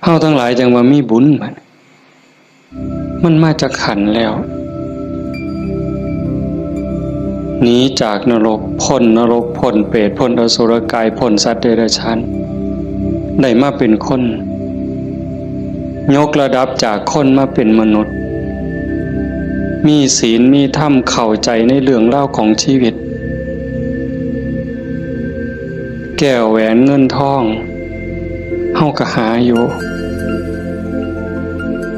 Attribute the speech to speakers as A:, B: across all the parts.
A: เฮาทั้งหลายจังว่ามีบุญมันมาจากขันแล้วหนีจากนรกพ้นนรกพ้นเปรตพ้นอสุรกายพ้นสัตว์เดรัจฉานได้มาเป็นคนยกระดับจากคนมาเป็นมนุษย์มีศีลมีธรรมเข้าใจในเรื่องเล่าของชีวิตแก้วแหวนเงินทองเฮาก็หาอยู่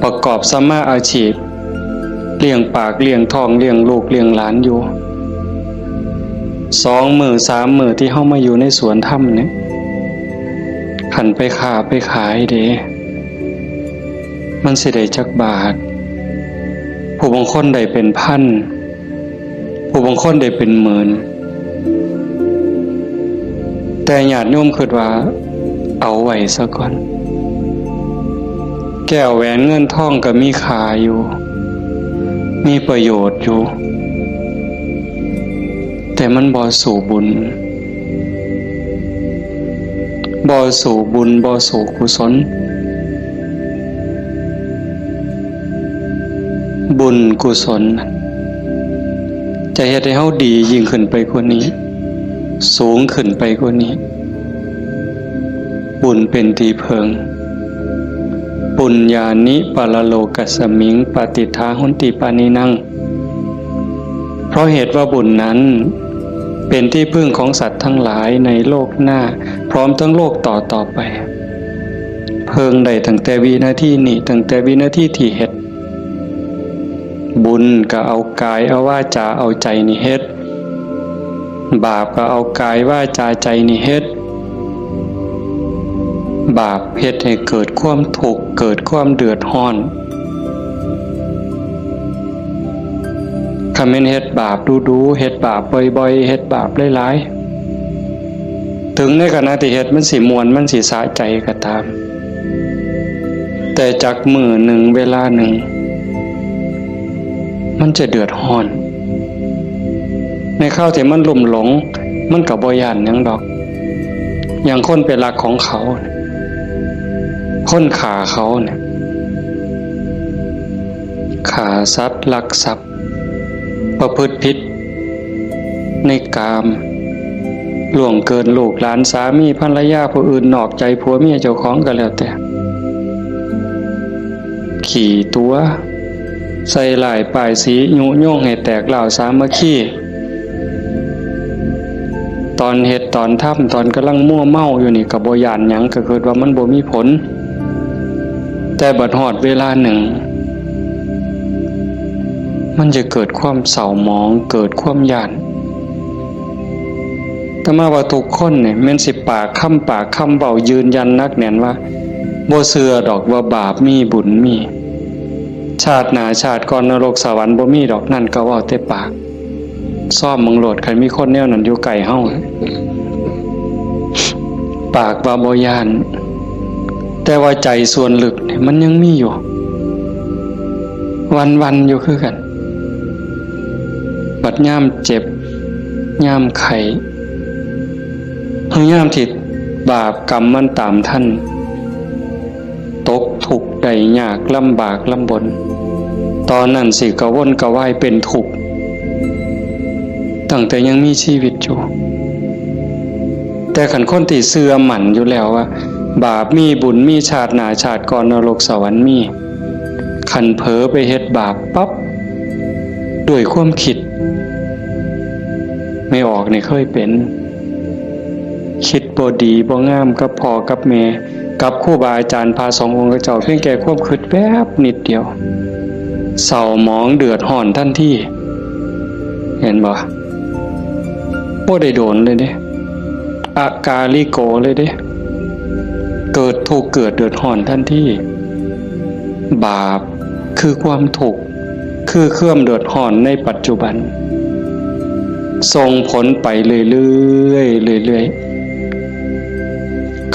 A: ประกอบสัมมาอาชีพเลี้ยงปากเลี้ยงท้องเลี้ยงลูกเลี้ยงหลานอยู่2 มื้อ 3 มื้อที่เฮามาอยู่ในสวนธรรมเนี่ยขันไปค้าไปขายเด้มันสิได้จักบาทผู้บางคนได้เป็นพันผู้บางคนได้เป็นหมื่นแต่ญาติโยมคิดว่าเอาไว้ซะก่อนแก้วแหวนเงินทองก็มีค่าอยู่มีประโยชน์อยู่แต่มันบ่สู่บุญบ่สู่บุญบ่สู่กุศลบุญกุศลจะเฮ็ดให้เฮาดียิ่งขึ้นไปกว่านี้สูงขึ้นไปกว่านี้บุญเป็นที่เพิงปุญญานิปะละโลกัสสมิงปฏิทาหุนติปานินังเพราะเหตุว่าบุญนั้นเป็นที่พึ่งของสัตว์ทั้งหลายในโลกหน้าพร้อมทั้งโลกต่อไปเพิงได้ตั้งแต่วินาทีนี้ตั้งแต่วินาทีที่เฮ็ดบุญก็เอากายเอาวาจาเอาใจนี่เฮ็ดบาปก็เอากายวาจาใจนี่เฮ็ดบาปเฮ็ดให้เกิดความทุกข์เกิดความเดือดร้อนคันแม่นเฮ็ดบาปดูๆเฮ็ดบาปบ่อยๆเฮ็ดบาปหลายๆถึงในขณะที่เฮ็ดมันสิม่วนมันสิสะใจก็ตามแต่จากมื้อหนึ่งเวลาหนึ่งมันจะเดือดร้อนในข้าวที่มันลุ่มหลงมันก็บ่ย้านหยังดอกอย่างคนไปรักของเขาคนฆ่าเขาเนี่ยฆ่าสัตว์ลักทรัพย์ประพฤติผิดในกามล่วงเกินลูกหลานสามีภรรยาผู้อื่นนอกใจผัวเมียเจ้าของก็แล้วแต่ขี่ตัวใส่หลายป้ายสียุโยงให้แตกเหล่าสามัคคีตอนเฮ็ดตอนทำตอนกำลังมั่วเมาอยู่นี่ก็บ่ย้านหยังก็คิดว่ามันบ่มีผลแต่บัดฮอดเวลาหนึ่งมันจะเกิดความเศร้าหมองเกิดความย้านแต่มาว่าทุกคนเนี่ยแม่นสิปากคำเว้ายืนยันนักแน่นว่าบ่เชื่อดอกว่าบาปมีบุญมีชาติหน้าชาติก่อนนรกสวรรค์บ่มีดอกนั่นก็เว้าแต่ปากซ่อมมึงโหลดใครมีคนแนวนั้นอยู่ไกลเฮาปากว่าบ่ย้านแต่ว่าใจส่วนลึกเนี่ยมันยังมีอยู่วันๆอยู่คือกันบัดยามเจ็บยามไข้เฮายามที่บาปกรรมมันตามท่านตกทุกข์ได้ยากลำบากลำบนตอนนั้นสิกระวนกระวายเป็นทุกข์ตั้งแต่ยังมีชีวิตอยู่แต่ขันคนที่เชื่อมั่นอยู่แล้วว่าบาปมีบุญมีชาติหน้าชาติก่อนนรกสวรรค์มีขันเผลอไปเฮ็ดบาปปั๊บด้วยความคิดไม่ออกนี่เคยเป็นคิดบ่ดีบ่งามกับพ่อกับแม่กับครูบาอาจารย์พา2 องค์เจ้าเพียงแค่ความคิดแป๊บนิดเดียวเศร้าหมองเดือดร้อนทันทีเห็นบ่บ่ได้โดนเลยเด้อากาลิโกเลยเด้เกิดทุกข์เกิดเดือดร้อนทันทีบาปคือความทุกข์คือเครื่องเดือดร้อนในปัจจุบันส่งผลไปเรื่อยๆ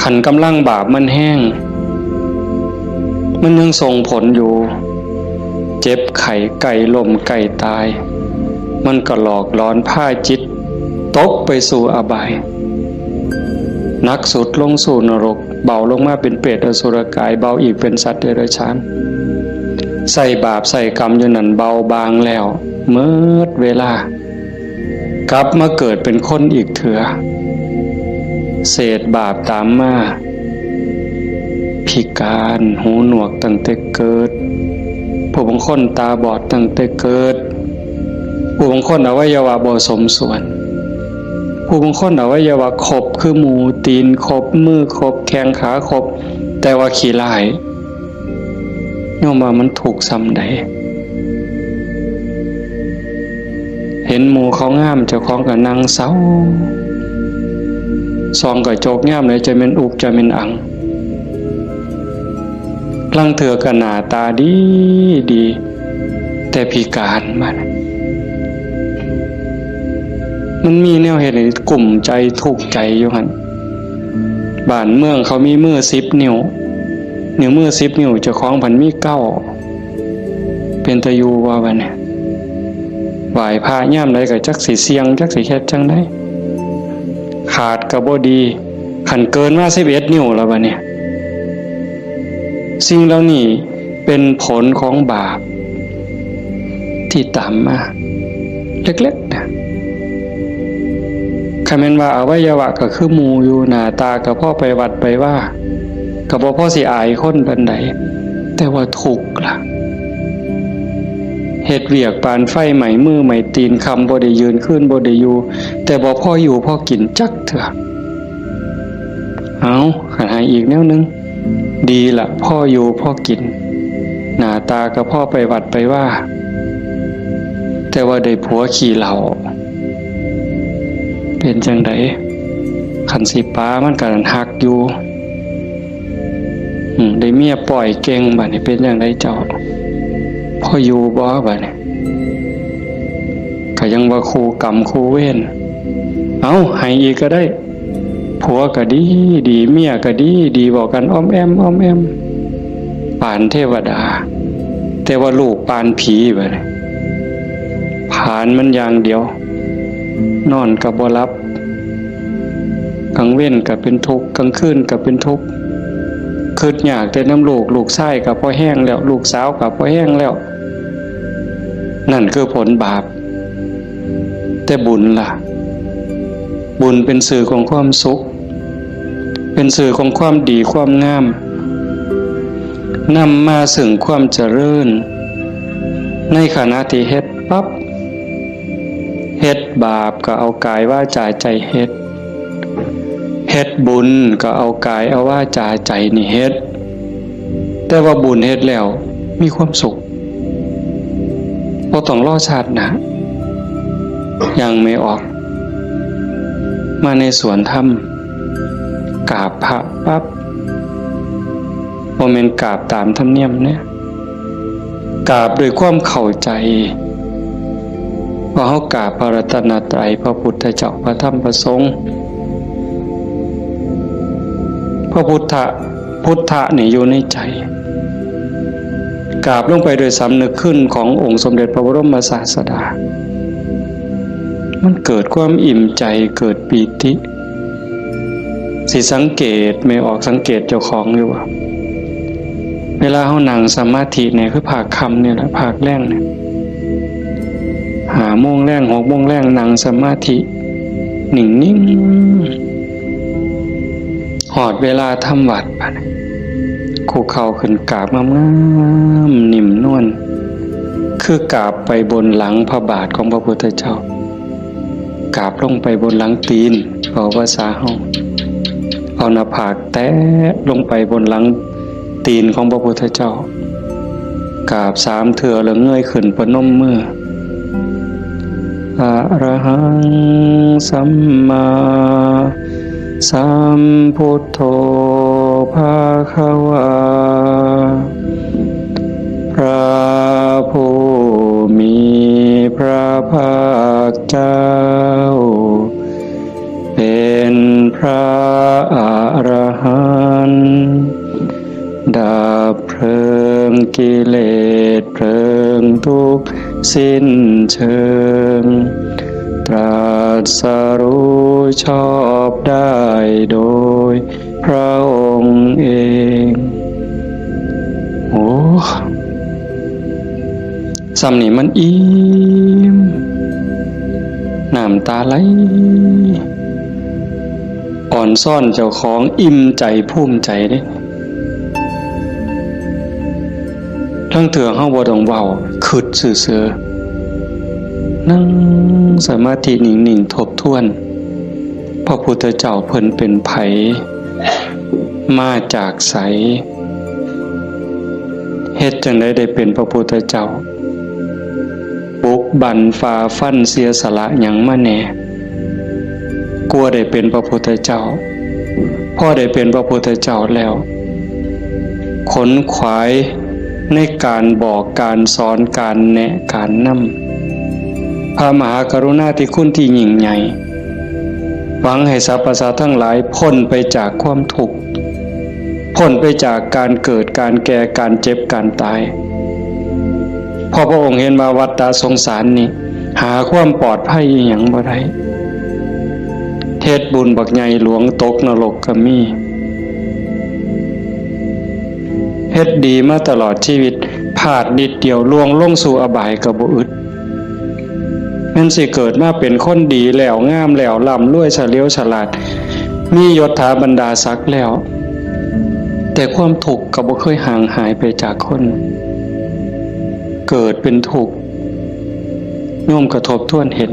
A: ขันกำลังบาปมันแห้งมันยังส่งผลอยู่เจ็บไข้ไก่ล้มไก่ตายมันก็หลอกหลอนพาจิตตกไปสู่อบายนักสุดลงสู่นรก เบาลงมาเป็นเปรตอสุรกายเบาอีกเป็นสัตว์เดรัจฉานใส่บาปใส่กรรมอยู่นั่นเบาบางแล้วเมื่อเวลากลับมาเกิดเป็นคนอีกเถื่อเศษบาปตามมาพิการหูหนวกตั้งแต่เกิดผู้บางคนตาบอดตั้งแต่เกิดผู้บางคนอวัยวะบ่สมส่วนผู้บางคนอวัยวะครบคือหมูตีนครบมือครบแข้งขาครบแต่ว่าขี้ร้ายโยมว่ามันถูกซ้ำใดเห็นหมูเขางามเจ้าของก็นั่งเศร้าซองก็โจกงามเลยจะเป็นอุกจะเป็นอังลังเถื่อก็หน้าตาดีดีแต่พิการมันมีแนวเหตุในกลุ่มใจทุกข์ใจอยู่หั่นบ้านเมืองเขามีมือ10 นิ้วมือ10 นิ้วเจ้าของพันมี9เป็นตะยูว่าบัดนี้ไหว้พระย่ามใดก็จักสิเสียงจักสิเฮ็ดจังได๋ขาดก็บ่ดีคันเกินมา11 นิ้วแล้วบัดนี้สิ่งเหล่านี้เป็นผลของบาปที่ตามมาเล็กๆนะคำแม่นว่าอวัยวะก็คือหมู่อยู่หน้าตาก็พ่อไปวัดไปว่าก็บ่พอสิอายคนปานใดแต่ว่าทุกข์ล่ะเฮ็ดเวียกปานไฟไหม้มือไหม้ตีนคำบ่ได้ยืนขึ้นบ่ได้อยู่แต่บ่พออยู่พอกินจักเถื่อเอาขันหาอีกแนวนึงดีละพ่ออยู่พ่อกินหน้าตาก็พ่อไปวัดไปว่าแต่ว่าได้ผัวขี่เหล่าเป็นจังไดขันสิป้ามันก็หักอยู่ได้เมียปล่อยเก่งบัดนี้เป็นจังไดเจ้าพ่ออยู่บ่บัดนี้ก็ยังว่าคู่กรรมคู่เวรเอาให้อีกก็ได้ผัวก็ดีดีเมียก็ดีดีบอกกันอ้อมแอมอ้อมแอมปานเทวดาแต่ว่าลูกปานผีบัดนี้ผ่านมันอย่างเดียวนอนก็บ่หลับกลางเว้นก็เป็นทุกข์กลางคืนก็เป็นทุกข์คิดอยากแต่น้ำลูกชายก็พอแห้งแล้วลูกสาวก็พอแห้งแล้วนั่นคือผลบาปแต่บุญล่ะบุญเป็นสื่อของความสุขเป็นสื่อของความดีความงามนำมาซึ่งความเจริญในขณะที่เฮ็ดปั๊บเฮ็ดบาปก็เอากายวาจาใจเฮ็ดบุญก็เอากายเอาวาจาใจนี่เฮ็ดแต่ว่าบุญเฮ็ดแล้วมีความสุขบ่ต้องรอชาติหน้ายังไม่ออกมาในสวนธรรมกราบพระปั๊บบ่แม่นกราบตามธรรมเนียมเนี่ยกราบด้วยความเข้าใจว่าเฮากราบพระรัตนตรัยพระพุทธเจ้าพระธรรมพระสงฆ์พระพุทธะนี่อยู่ในใจกราบลงไปโดยสำนึกขึ้นขององค์สมเด็จพระบรมศาสดามันเกิดความอิ่มใจเกิดปีติสิสังเกตไม่ออกสังเกตเจ้าของอยู่ว่าเวลาเฮานั่งสมาธิเนี่ยคือภาคค่ำเนี่ยแหละภาคแรงเนี่ย5 โมงแรง6 โมงแรงนั่งสมาธินิ่งๆหอดเวลาทำวัดบัดคู่เข่าขึ้นกราบงามๆนิ่มนวลคือกราบไปบนหลังพระบาทของพระพุทธเจ้ากราบลงไปบนหลังตีนเอาภาษาเฮาเอาหน้าผากแตะลงไปบนหลังตีนของพระพุทธเจ้ากราบ3 เทื่อแล้วเงยขึ้นประนมมืออะระหังสัมมาสัมพุทโธภะคะวาพระผู้มีพระภาคเจ้าเป็นพระอรหันต์ดับเพลิงกิเลสเพลิงทุกข์สิ้นเชิงตรัสรู้ชอบได้โดยพ ระองค์เองโอ้สำนี่มันอิ่มน้ำตาไหลอ่อนซ่อนเจ้าของอิ่มใจภูมิใจเด้ทั้งเถื่อเฮาบ่ต้องเว้าคิดซื่อๆนั่งสมาธินิ่งๆทบทวนพระพุทธเจ้าเพิ่นเป็นไผมาจากไสเฮ็ดจังได๋ได้เป็นพระพุทธเจ้าบุกบั่นฝ่าฟันเสียสละหยังมาแน่กลัวได้เป็นพระพุทธเจ้าพอได้เป็นพระพุทธเจ้าแล้วขนขวายในการบอกการสอนการแนะการนำพระมหากรุณาธิคุณที่ยิ่งใหญ่หวังให้สรรพสัตว์ทั้งหลายพ้นไปจากความทุกข์พ้นไปจากการเกิดการแก่การเจ็บการตายพอพระองค์เห็นว่าวัฏสงสารนี่หาความปลอดภัยอีหยังบ่ได้เทศบุญบักใหญ่หลวงตกนรกก็มีเฮ็ดดีมาตลอดชีวิตพลาดนิดเดียวล่วงลงสู่อบายก็บ่อึดแม่นสิเกิดมาเป็นคนดีแล้วงามแล้วร่ำรวยเฉลียวฉลาดมียศถาบรรดาศักดิ์แล้วแต่ความทุกข์ก็บ่เคยห่างหายไปจากคนเกิดเป็นทุกข์โยมกระทบทวนเห็น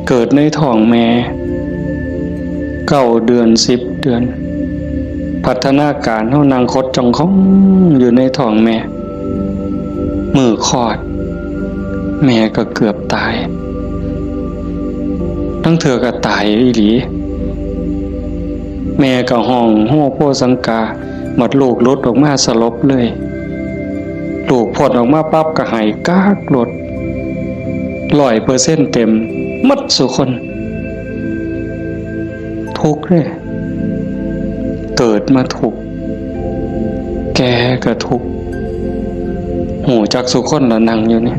A: เกิดในท้องแม่9 เดือน10 เดือนพัฒนาการเฮานั่งคดจ้องของอยู่ในท้องแม่มือคลอดแม่ก็เกือบตายทั้งเธอก็ตายอีหลีแม่ก็ห้องโฮโพสังกาหมดลูกลดออกมาสลบเลยลูกพดออกมาปั๊บก็หายกากลด100%เต็มหมดสุคนทุกข์เลยเกิดมาทุกข์แก่ก็ทุกข์หูจักสุคนละนั่งอยู่นี่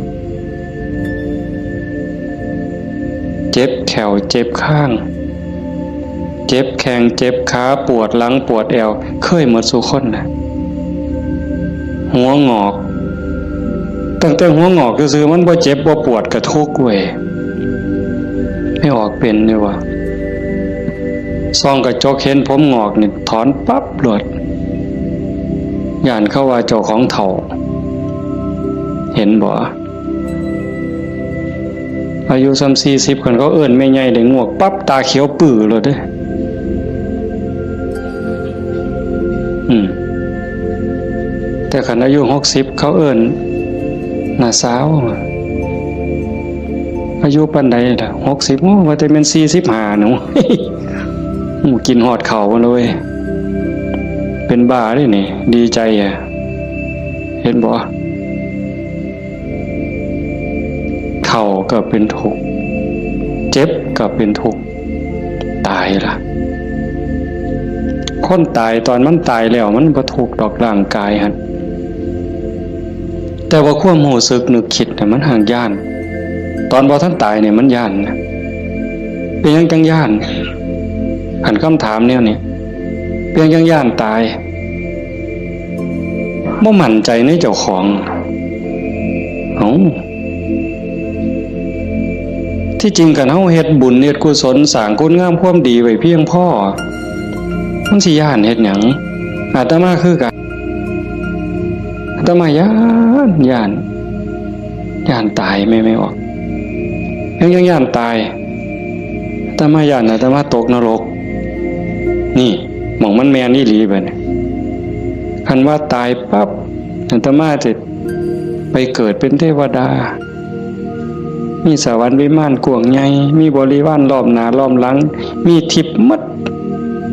A: เจ็บแขวเจ็บข้างเจ็บแข้งเจ็บขาปวดหลังปวดแอวเคยหมดสุคนนะหัวงอกตั้งแต่หัวงอกก็คือมันบ่เจ็บบ่ปวดกระทุกเว้ยไม่ออกเป็นเลยว่ะซองกระจกเห็นผมงอกนี่ถอนปั๊บหลดย่านเข้าว่าเจ้าของเถ่าเห็นบ่อายุ40คนเขาเอิ้นแม่ใหญ่ได้งวกปั๊บตาเขียวปื้อเลยเด้แต่คันอายุ60เขาเอิ้นน่าสาวอายุปานใดล่ะ60โอ้ว่าแต่แม่น45หนูกินฮอดข้าวมันเลยเป็นบ้าเด้นี่ดีใจอ่ะเห็นบ่เฒ่าก็เป็นทุกข์เจ็บก็เป็นทุกข์ตายล่ะคนตายตอนมันตายแล้วมันบ่ทุกข์ดอกร่างกายหั่นแต่ว่าความรู้สึกนึกคิดน่ะมันห่างย่านตอนบ่ทันตายเนี่ยมันย่านนะเป็นหยังจังย่านหันคำถามเนี่ยนี่เป็นหยังจังย่านตายบ่มั่นใจในเจ้าของที่จริงกันเฮาเฮ็ดบุญเฮ็ดกุศลสร้างคุณงามความดีไว้เพียงพอมันสิย่านเฮ็ดหยังอาตมาคือกันอาตมาย่านตายไม่ออกยังย่านตายอาตมาย่านอาตมาตกนรกนี่หม่องมันแม่นอีหลีบัดนี้คันว่าตายปั๊บอาตมาจะไปเกิดเป็นเทวดามีสวรรค์วิมานกว้างใหญ่มีบริวารล้อมหน้าล้อมหลังมีทิพย์หมด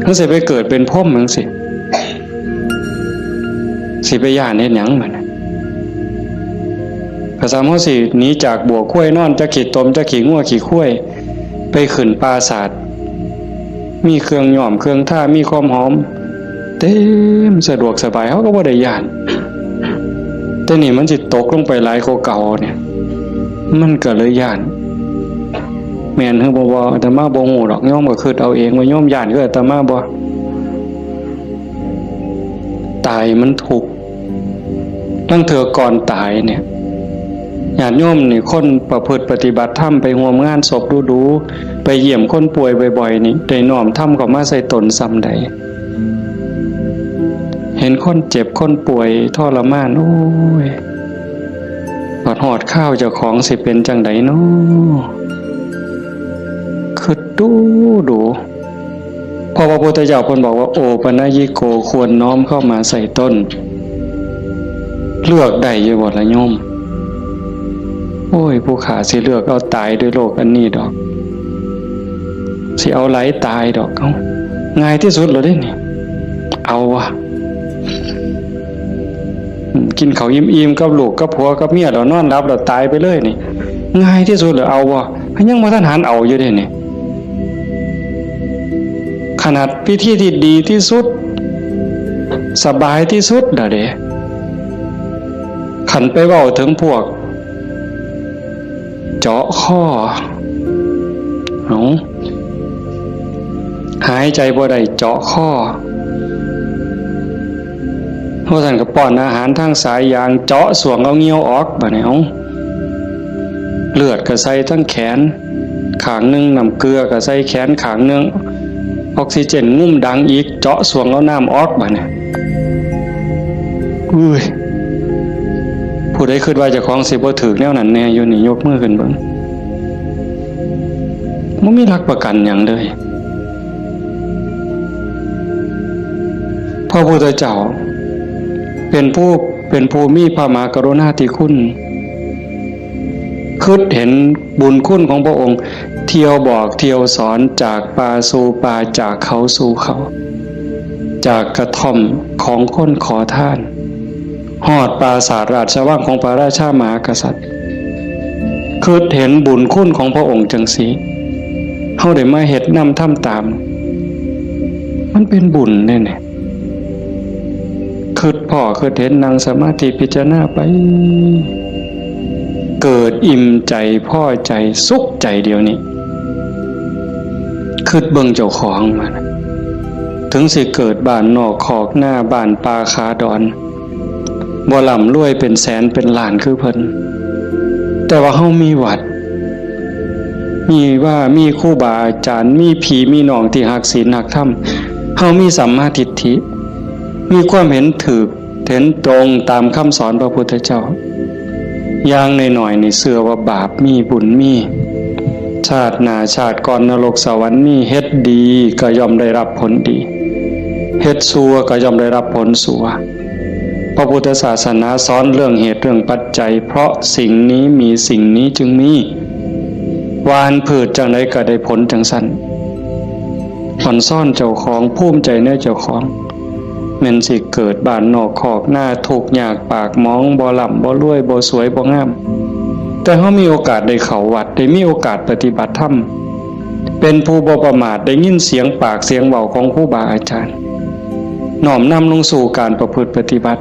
A: ทั้งสิไปเกิดเป็นพรหมจังสิไปย่านเฮ็ดหยังบัดนี้ภาษาเฮาสิหนีจากบัวข้วยนอนจะขี้ตมจะขี้งัวขี้ข้วยไปขึ้นปราสาทมีเครื่องย้อมเครื่องท่ามีความหอมเต็มสะดวกสบายเฮาก็บ่ได้ย่านแต่นี่มันสิตกลงไปหลายกว่าเก่าเนี่ยมันก็เลยย่านแม่นคือบ่อาตมาบ่ฮู้ดอกโยมก็คิดเอาเองว่าโยมย่านคืออาตมาบ่ ตายมันทุกข์ตั้งเถื่อก่อนตายเนี่ยญาติโยมนี่คนประพฤติปฏิบัติธรรมไปร่วมงานศพดูๆไปเยี่ยมคนป่วยบ่อยๆนี่ได้น้อมธรรมเข้ามาใส่ตนซ้ำใดเห็นคนเจ็บคนป่วยทรมานโอ้ยปอดหอดข้าวเจ้าของสิเป็นจังไดเนาะคือดูพอพระพุทธเจ้าเพิ่นบอกว่าโอปนญิโกควรน้อมเข้ามาใส่ต้นเลือกได้อยู่บ่ล่ะโยมโอ้ยผู้ขาสิเลือกเอาตายด้วยโรคอันนี้ดอกสิเอาไหลตายดอกเอาง่ายที่สุดเลยได้นี่เอาวะกินข้าวอิ่มๆกับลูกกับผัวกับเมียแล้วนอนหลับแล้วตายไปเลยนี่ง่ายที่สุดเลยเอาวะยังบ่ทันหันเอาอยู่เด้นี่ขนาดพิธีที่ดีที่สุดสบายที่สุดเด้ขันไปเว้าถึงพวกเจาะข้อหายใจบ่ได้เจาะข้อเพราะท่านก็ป้อนอาหารทางสายยางเจาะสวงเอาเงี้ยวออกบ่เนี่ยเลือดก็ใส่ทั้งแขนขางนึงน้ำเกลือก็ใส่แขนขางนึงออกซิเจนงุ่มดังอีกเจาะสวงเอาน้ำออกบ่เนี่ยอุ้ยผู้ใดคิดว่าเจ้าของสิบ่ถูกแนวนั้นแน่อยู่นี่ยกมือขึ้นเบิ่งบ่มีหลักประกันหยังเลยพระพุทธเจ้าเป็นผู้มีพระมหากรุณาธิคุณคิดเห็นบุญคุณของพระองค์เที่ยวบอกเที่ยวสอนจากป่าสู่ป่าจากเขาสู่เขาจากกระท่อมของคนขอทานฮอดปราสาทราชวังของพระราชามหากษัตริย์คิดเห็นบุญคุณของพระองค์จังสีเฮาได้มาเฮ็ดนำทำตามมันเป็นบุญแน่ๆคิดพ่อคิดเห็นนั่งสมาธิพิจารณาไปเกิดอิ่มใจพอใจสุขใจเดียวนี้คิดเบิ่งเจ้าของมันถึงสิเกิดบ้านนอกขอกหน้าบ้านป่าคาดอนบ่ร่ำรวยเป็นแสนเป็นล้านคือเพิ่นแต่ว่าเฮามีวัดมีครูบาอาจารย์มีพี่มีน้องที่รักศีลรักธรรมเฮามีสัมมาทิฏฐิมีความเห็นถูกเห็นตรงตามคำสอนพระพุทธเจ้าอย่างน้อยๆนี่เชื่อว่าบาปมีบุญมีชาติหน้าชาติก่อนนรกสวรรค์มีเฮ็ดดีก็ย่อมได้รับผลดีเฮ็ดชั่วก็ย่อมได้รับผลชั่วพระพุทธศาสนาสอนเรื่องเหตุเรื่องปัจจัยเพราะสิ่งนี้มีสิ่งนี้จึงมีหวานพืชจังไดก็ได้ผลจังซั่นผ่อนซ่อนเจ้าของภูมิใจในเจ้าของแม่นสิเกิดบ้านนอกคอกหน้าทุกข์ยากปากหมองบ่ร่ำบ่รวยบ่สวยบ่งามแต่เฮามีโอกาสได้เข้าวัดได้มีโอกาสปฏิบัติธรรมเป็นผู้บ่ประมาทได้ยินเสียงปากเสียงเว้าของครูบาอาจารย์น้อมนำลงสู่การประพฤติปฏิบัติ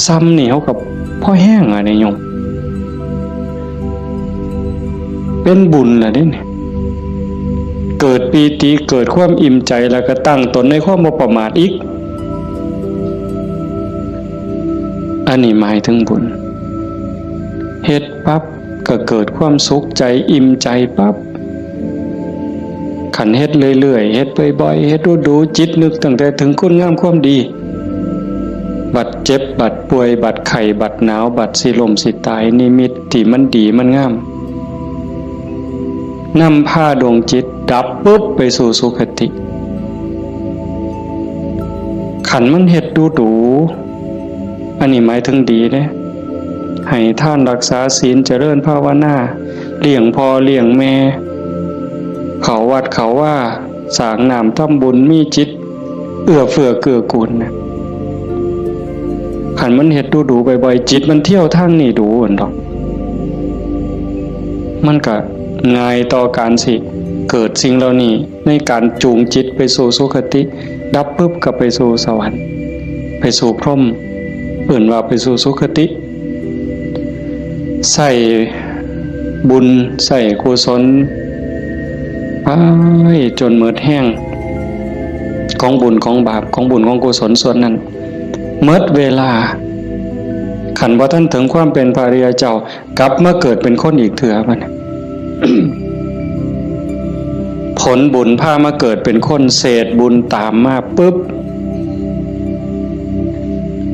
A: ซ้ำนี่เฮากับพ่อแห้งอ่ะเนี่ยโยมเป็นบุญล่ะเด้นี่เกิดปีติเกิดความอิ่มใจแล้วก็ตั้งตนในความบ่ประมาทอีกอันนี้หมายถึงบุญเฮ็ดปั๊บก็เกิดความสุขใจอิ่มใจปั๊บขันเฮ็ดเรื่อยๆเฮ็ดบ่อยๆเฮ็ดดูจิตนึกตั้งแต่ถึงคุณงามความดีบัดเจ็บบัดป่วยบัดไข้บัดหนาวบัดสิลมสิตายนิมิตที่มันดีมันงามนำพาดวงจิตดับปุ๊บไปสู่สุคติขันมันเฮ็ดดูอันนี้หมายถึงดีเด้ให้ท่านรักษาศีลเจริญภาวนาเลี้ยงพ่อเลี้ยงแม่เขาวัดเขาว่าสร้างน้ำทำบุญมีจิตเอื้อเฟื้อเกื้อกูลนะขันมันเฮ็ดดูบ่อยๆจิตมันเที่ยวทางนี้ดูอั่นดอกมันก็ง่ายต่อการสิเกิดสิ่งเหล่านี้ในการจูงจิตไปสู่สุคติดับปุ๊บก็ไปสู่สวรรค์ไปสู่พรหมเอื่นว่าไปสู่สุคติใส่บุญใส่กุศลไปจนหมดแห้งของบุญของบาปของบุญของกุศลส่วนนั้น เมื่อเวลาขันว่าท่านถึงความเป็นพระอริยเจ้ากลับมาเกิดเป็นคนอีกเถื่อมัน ผลบุญพามาเกิดเป็นคนเศษบุญตามมาปุ๊บ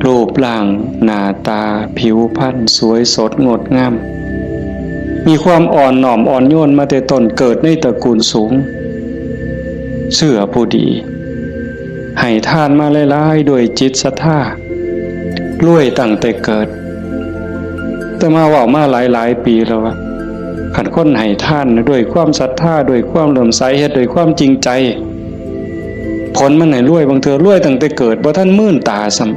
A: รูปร่างหน้าตาผิวพรรณสวยสดงดงามมีความอ่อนหน่อมอ่อนโยนมาแต่ต้นเกิดในตระกูลสูงเชื่อผู้ดีให้ทานมาหลายๆด้วยจิตศรัทธารวยตั้งแต่เกิดแต่มาว่ามาหลายปีแล้วว่าขันคนให้ทานด้วยความศรัทธาด้วยความเลื่อมใสเฮ็ดด้วยความจริงใจผลมันให้รวยบางเทื่อรวยตั้งแต่เกิดบ่ทันมื่นตาซ้ำ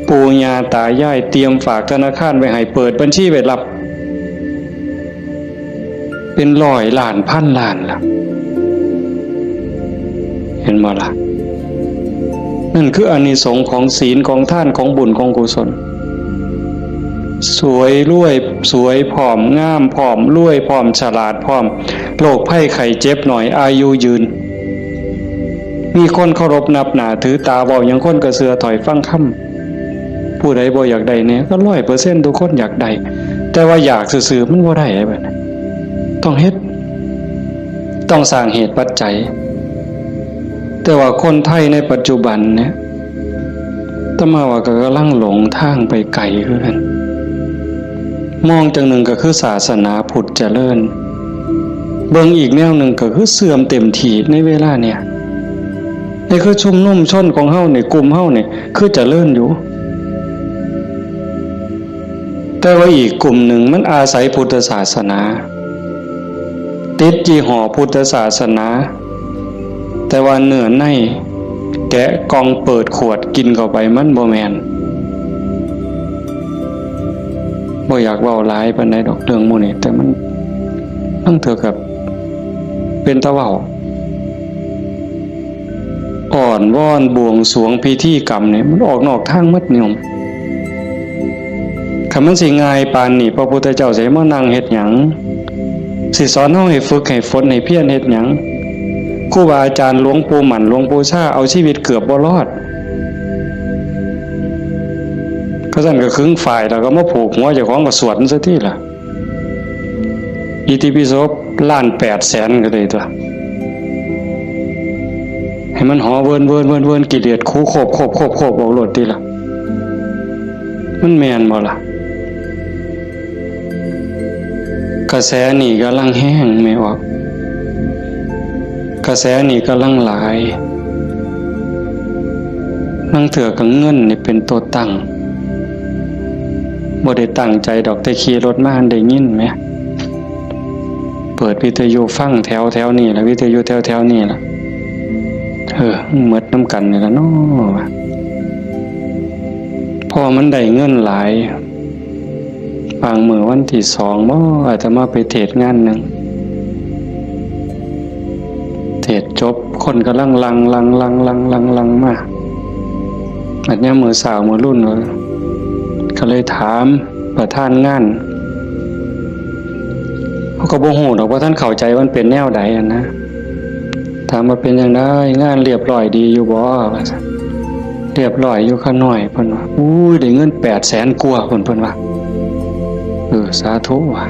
A: ปู่ย่าตายายเตรียมฝากธนาคารไว้ให้เปิดบัญชีไว้รับเป็นร้อยล้านพันล้านล่ะเห็นบ่ล่ะนั่นคืออานิสงส์ของศีลของทานของบุญของกุศลสวยรวยสวยผอมงามผอมรวยผอมฉลาดผอมโรคภัยไข้เจ็บหน่อยอายุยืนมีคนเคารพนับหน้าถือตาเว้าหยังคนก็เชื่อถอยฟังคำผู้ใดบ่อยากได้เนี่ยก็ 100% ทุกคนอยากได้แต่ว่าอยากซื่อๆมันบ่ได้แบบนั้นต้องเฮ็ดต้องสร้างเหตุปัจจัยแต่ว่าคนไทยในปัจจุบันเนี่ยตมาว่าก็กำลังหลงทางไปไกลคือกันมองจังหนึ่งก็คือศาสนาพุทธเจริญเบิ่งอีกแนวหนึ่งก็คือเสื่อมเต็มทีในเวลาเนี่ยนี่คือชุมนุมชนของเฮาเนี่ยกลุ่มเฮาเนี่ยคือเจริญอยู่แต่ว่าอีกกลุ่มหนึ่งมันอาศัยพุทธศาสนาติดยี่ห้อพุทธศาสนาแต่ว่าเนื้อในแกะกล่องเปิดขวดกินเข้าไปมันบ่แม่นบ่อยากเว้าหลายปานใดดอกเรื่องหมู่นี้แต่มันเท่ากับเป็นตะเว้าอ่อนวอนบวงสรวงพิธีกรรมเนี่ยมันออกนอกทางมัดนิยมคันมันสิง่ายปานนี้พระพุทธเจ้าสิมานั่งเฮ็ดหยังสิสอนเฮาให้ฝึกให้ฝนให้เพียรเฮ็ดหยังครูบาอาจารย์หลวงปู่หมั่นหลวงปู่ชาเอาชีวิตเกือบบ่รอดก็สั่นก็ครึ่งฝ่ายแล้วก็มาผูกหัวเจ้าของก็สวดซะทีล่ะอิติปิโส1,800,000ก็ได้ตัวให้มันหอเวินกิเลสคูโคบเอาโลดติล่ะมันแม่นบ่ล่ะกระแสนี่กำลังแห้งไม่ออกกระแสนี่กำลังหลายนั่งเถื่อกับเงินนี่เป็นตัวตั้งบ่ได้ตั้งใจดอกแต่ขี่รถมาได้ยินไหมเปิดวิทยุฟังแถวนี่ล่ะวิทยุแถวนี่ล่ะหมดน้ำกันนี่ล่ะเนาะพอมันได้เงินหลายบางมื้อวันที่2บ่อาจจะมาไปเทศงานนึงเทศจบคนกำลังลังมาอันนี้มือสาวมือรุ่นก็เลยถามประธานงานเขาก็บ่ฮู้ดอกว่าท่านเข้าใจว่ามันเป็นแนวใดนะถามว่าเป็นจังได๋งานเรียบร้อยดีอยู่บ่ว่าซั่นเรียบร้อยอยู่ค่าน้อยเพิ่นว่าอุ้ยได้เงิน800,000กว่าเพิ่นว่าสาธุว่ะ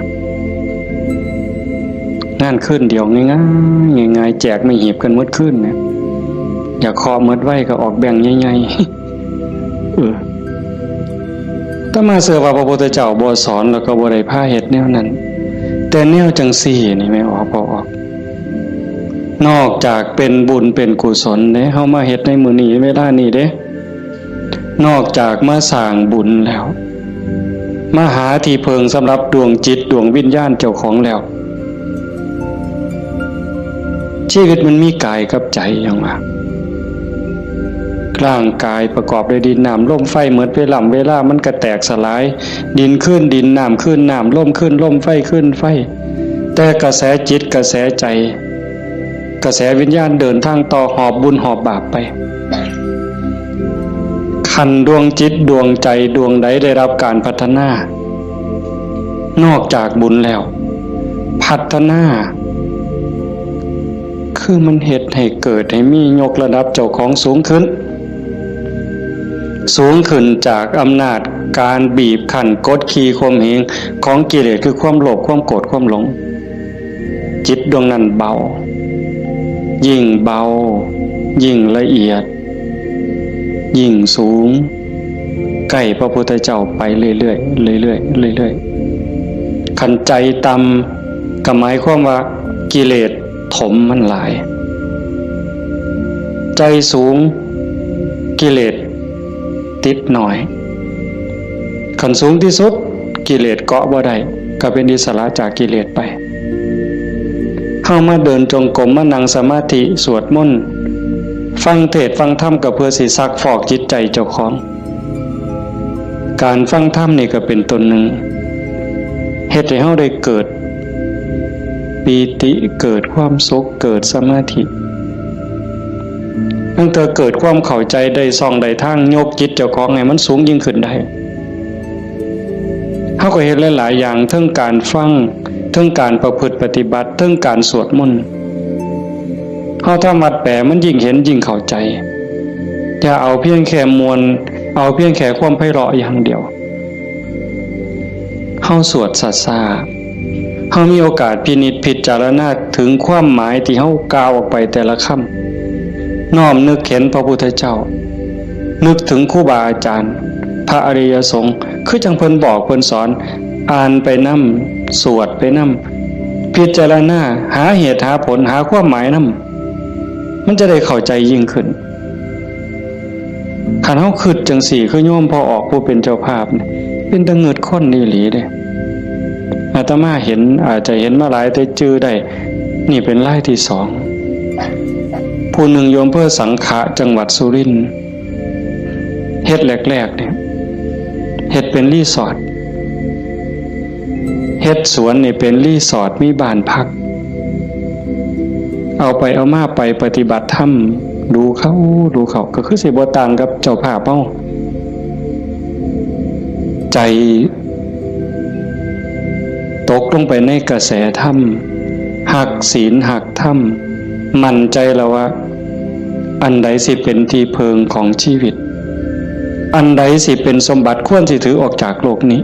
A: งานขึ้นเดียวง่ายแจกไม่หีบกันหมดขึ้นเนี่ยอยากคอหมดไว้ก็ออกแบ่งใหญ่ๆถ้ามาเสือว่าพระพุทธเจ้าบ่สอนแล้วก็บ่ได้พาเฮ็ดแนวนั้นแต่แนวจังซี่นี่ไม่ออกบ่ออกนอกจากเป็นบุญเป็นกุศลเด้เฮามาเฮ็ดในมื้อนี้เวลานี้เด้นอกจากมาสร้างบุญแล้วมาหาที่เพิงสำหรับดวงจิตดวงวิญญาณเจ้าของแล้วชีวิตมันมีกายกับใจอย่างว่าร่างกายประกอบด้วยดินน้ำลมไฟเหมือนเวลามันก็แตกสลายดินขึ้นดินน้ำขึ้นน้ำลมขึ้นลมไฟขึ้นไฟแต่กระแสจิตกระแสใจกระแสวิญญาณเดินทางต่อหอบบุญหอบบาปไปขันดวงจิตดวงใจดวงใดได้รับการพัฒนานอกจากบุญแล้วพัฒนาคือมันเหตุให้เกิดให้มียกระดับเจ้าของสูงขึ้น สูงขึ้นจากอำนาจการบีบคั้นกดขี่ข่มเหงของกิเลสคือความโลภความโกรธความหลงจิตดวงนั้นเบายิ่งเบายิ่งละเอียดยิ่งสูงใกล้พระพุทธเจ้าไปเรื่อยๆเรื่อยๆเรื่อยๆขันใจต่ำก็หมายความว่ากิเลสถมมันหลายใจสูงกิเลสติดหน่อยขันสูงที่สุดกิเลสเกาะบ่ได้ก็เป็นอิสระจากกิเลสไปเข้ามาเดินจงกรมมานั่งสมาธิสวดมนต์ฟังเทศน์ฟังธรรมก็เพื่อสิซักฟอกจิตใจเจ้าของการฟังธรรมนี่ก็เป็นตนหนึ่งเฮ็ดให้เฮาได้เกิดปีติเกิดความสุขเกิดสมาธิตั้งแต่เกิดความเข้าใจได้ส่องได้ทางยกจิตเจ้าของให้มันสูงยิ่งขึ้นได้เฮาก็เฮ็ดหลายๆอย่างทั้งการฟังทั้งการประพฤติปฏิบัติทั้งการสวดมนต์เฮาทำวัดแปลมันยิ่งเห็นยิ่งเข้าใจอย่าเอาเพียงแค่มวลเอาเพียงแค่ความไพเราะอย่างเดียวเฮาสวดซ่าๆเฮามีโอกาสพินิจพิจารณาถึงความหมายที่เฮากล่าวออกไปแต่ละคำน้อมนึกเห็นพระพุทธเจ้านึกถึงครูบาอาจารย์พระอริยสงฆ์คือจังเพิ่นบอกเพิ่นสอนอ่านไปนำสวดไปนำพิจารณาหาเหตุหาผลหาความหมายนำมันจะได้เข้าใจยิ่งขึ้นคันเฮาคิดจังสี่คือโยมพอออกผู้เป็นเจ้าภาพนี่เป็นตะเงิดคนอีหลีเด้อาตมาเห็นอาจจะเห็นมาหลายแต่จื้อได้นี่เป็นรายที่2ผู้หนึ่งโยมเพื่อสังขะจังหวัดสุรินทร์เฮ็ดแรกๆเนี่ยเฮ็ดเป็นรีสอร์ทเฮ็ดสวนนี่เป็นรีสอร์ทมีบ้านพักเอาไปเอามาไปปฏิบัติธรรมดูเขาก็คือสิบ่ต่างกับเจ้าภาพเฮาใจตกลงไปในกระแสธรรมหักศีลหักธรรมมั่นใจแล้วว่าอันใดสิเป็นที่เพิงของชีวิตอันใดสิเป็นสมบัติควรสิถือออกจากโลกนี้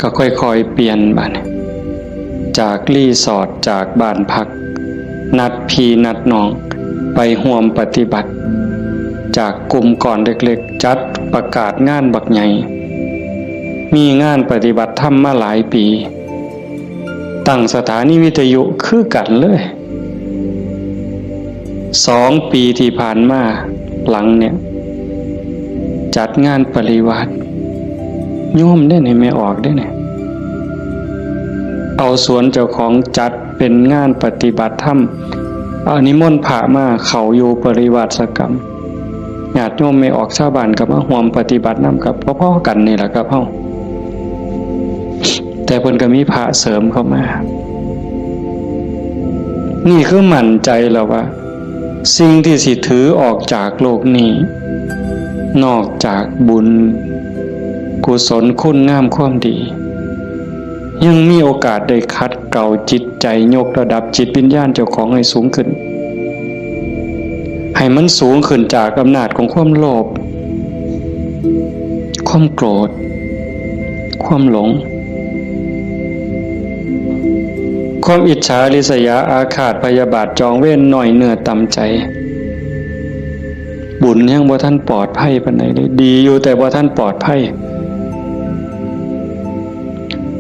A: ก็ค่อยๆเปลี่ยนบัดจากรีสอร์ทจากบ้านพักนัดพี่นัดน้องไปร่วมปฏิบัติจากกลุ่มก่อนเล็กๆจัดประกาศงานบักใหญ่มีงานปฏิบัติธรรมมาหลายปีตั้งสถานีวิทยุคือกันเลย2 ปีที่ผ่านมาหลังเนี่ยจัดงานปริวาสโยมได้ไหนไม่ออกได้ไหนเอาสวนเจ้าของจัดเป็นงานปฏิบัติธรรมเอานิมนต์พระมาเข้าอยู่ปริวาสกรรมญาติโยมไม่ออกชาวบ้านกับมาร่วมปฏิบัตินำกับพ่อๆกันนี่แหละครับเฮาแต่เพิ่นก็มีพระเสริมเข้ามานี่คือมั่นใจแล้วว่าสิ่งที่สิถือออกจากโลกนี้นอกจากบุญกุศลคุณงามความดียังมีโอกาสได้คัดเกลาจิตใจยกระดับจิตวิญญาณเจ้าของให้สูงขึ้นให้มันสูงขึ้นจากอำนาจของความโลภความโกรธความหลงความอิจฉาริษยาอาฆาตพยาบาทจองเว้นหน่อยเนื้อต่ำใจบุญยังบ่ท่านปลอดภัยปานใดเลยดีอยู่แต่บ่ท่านปลอดภัย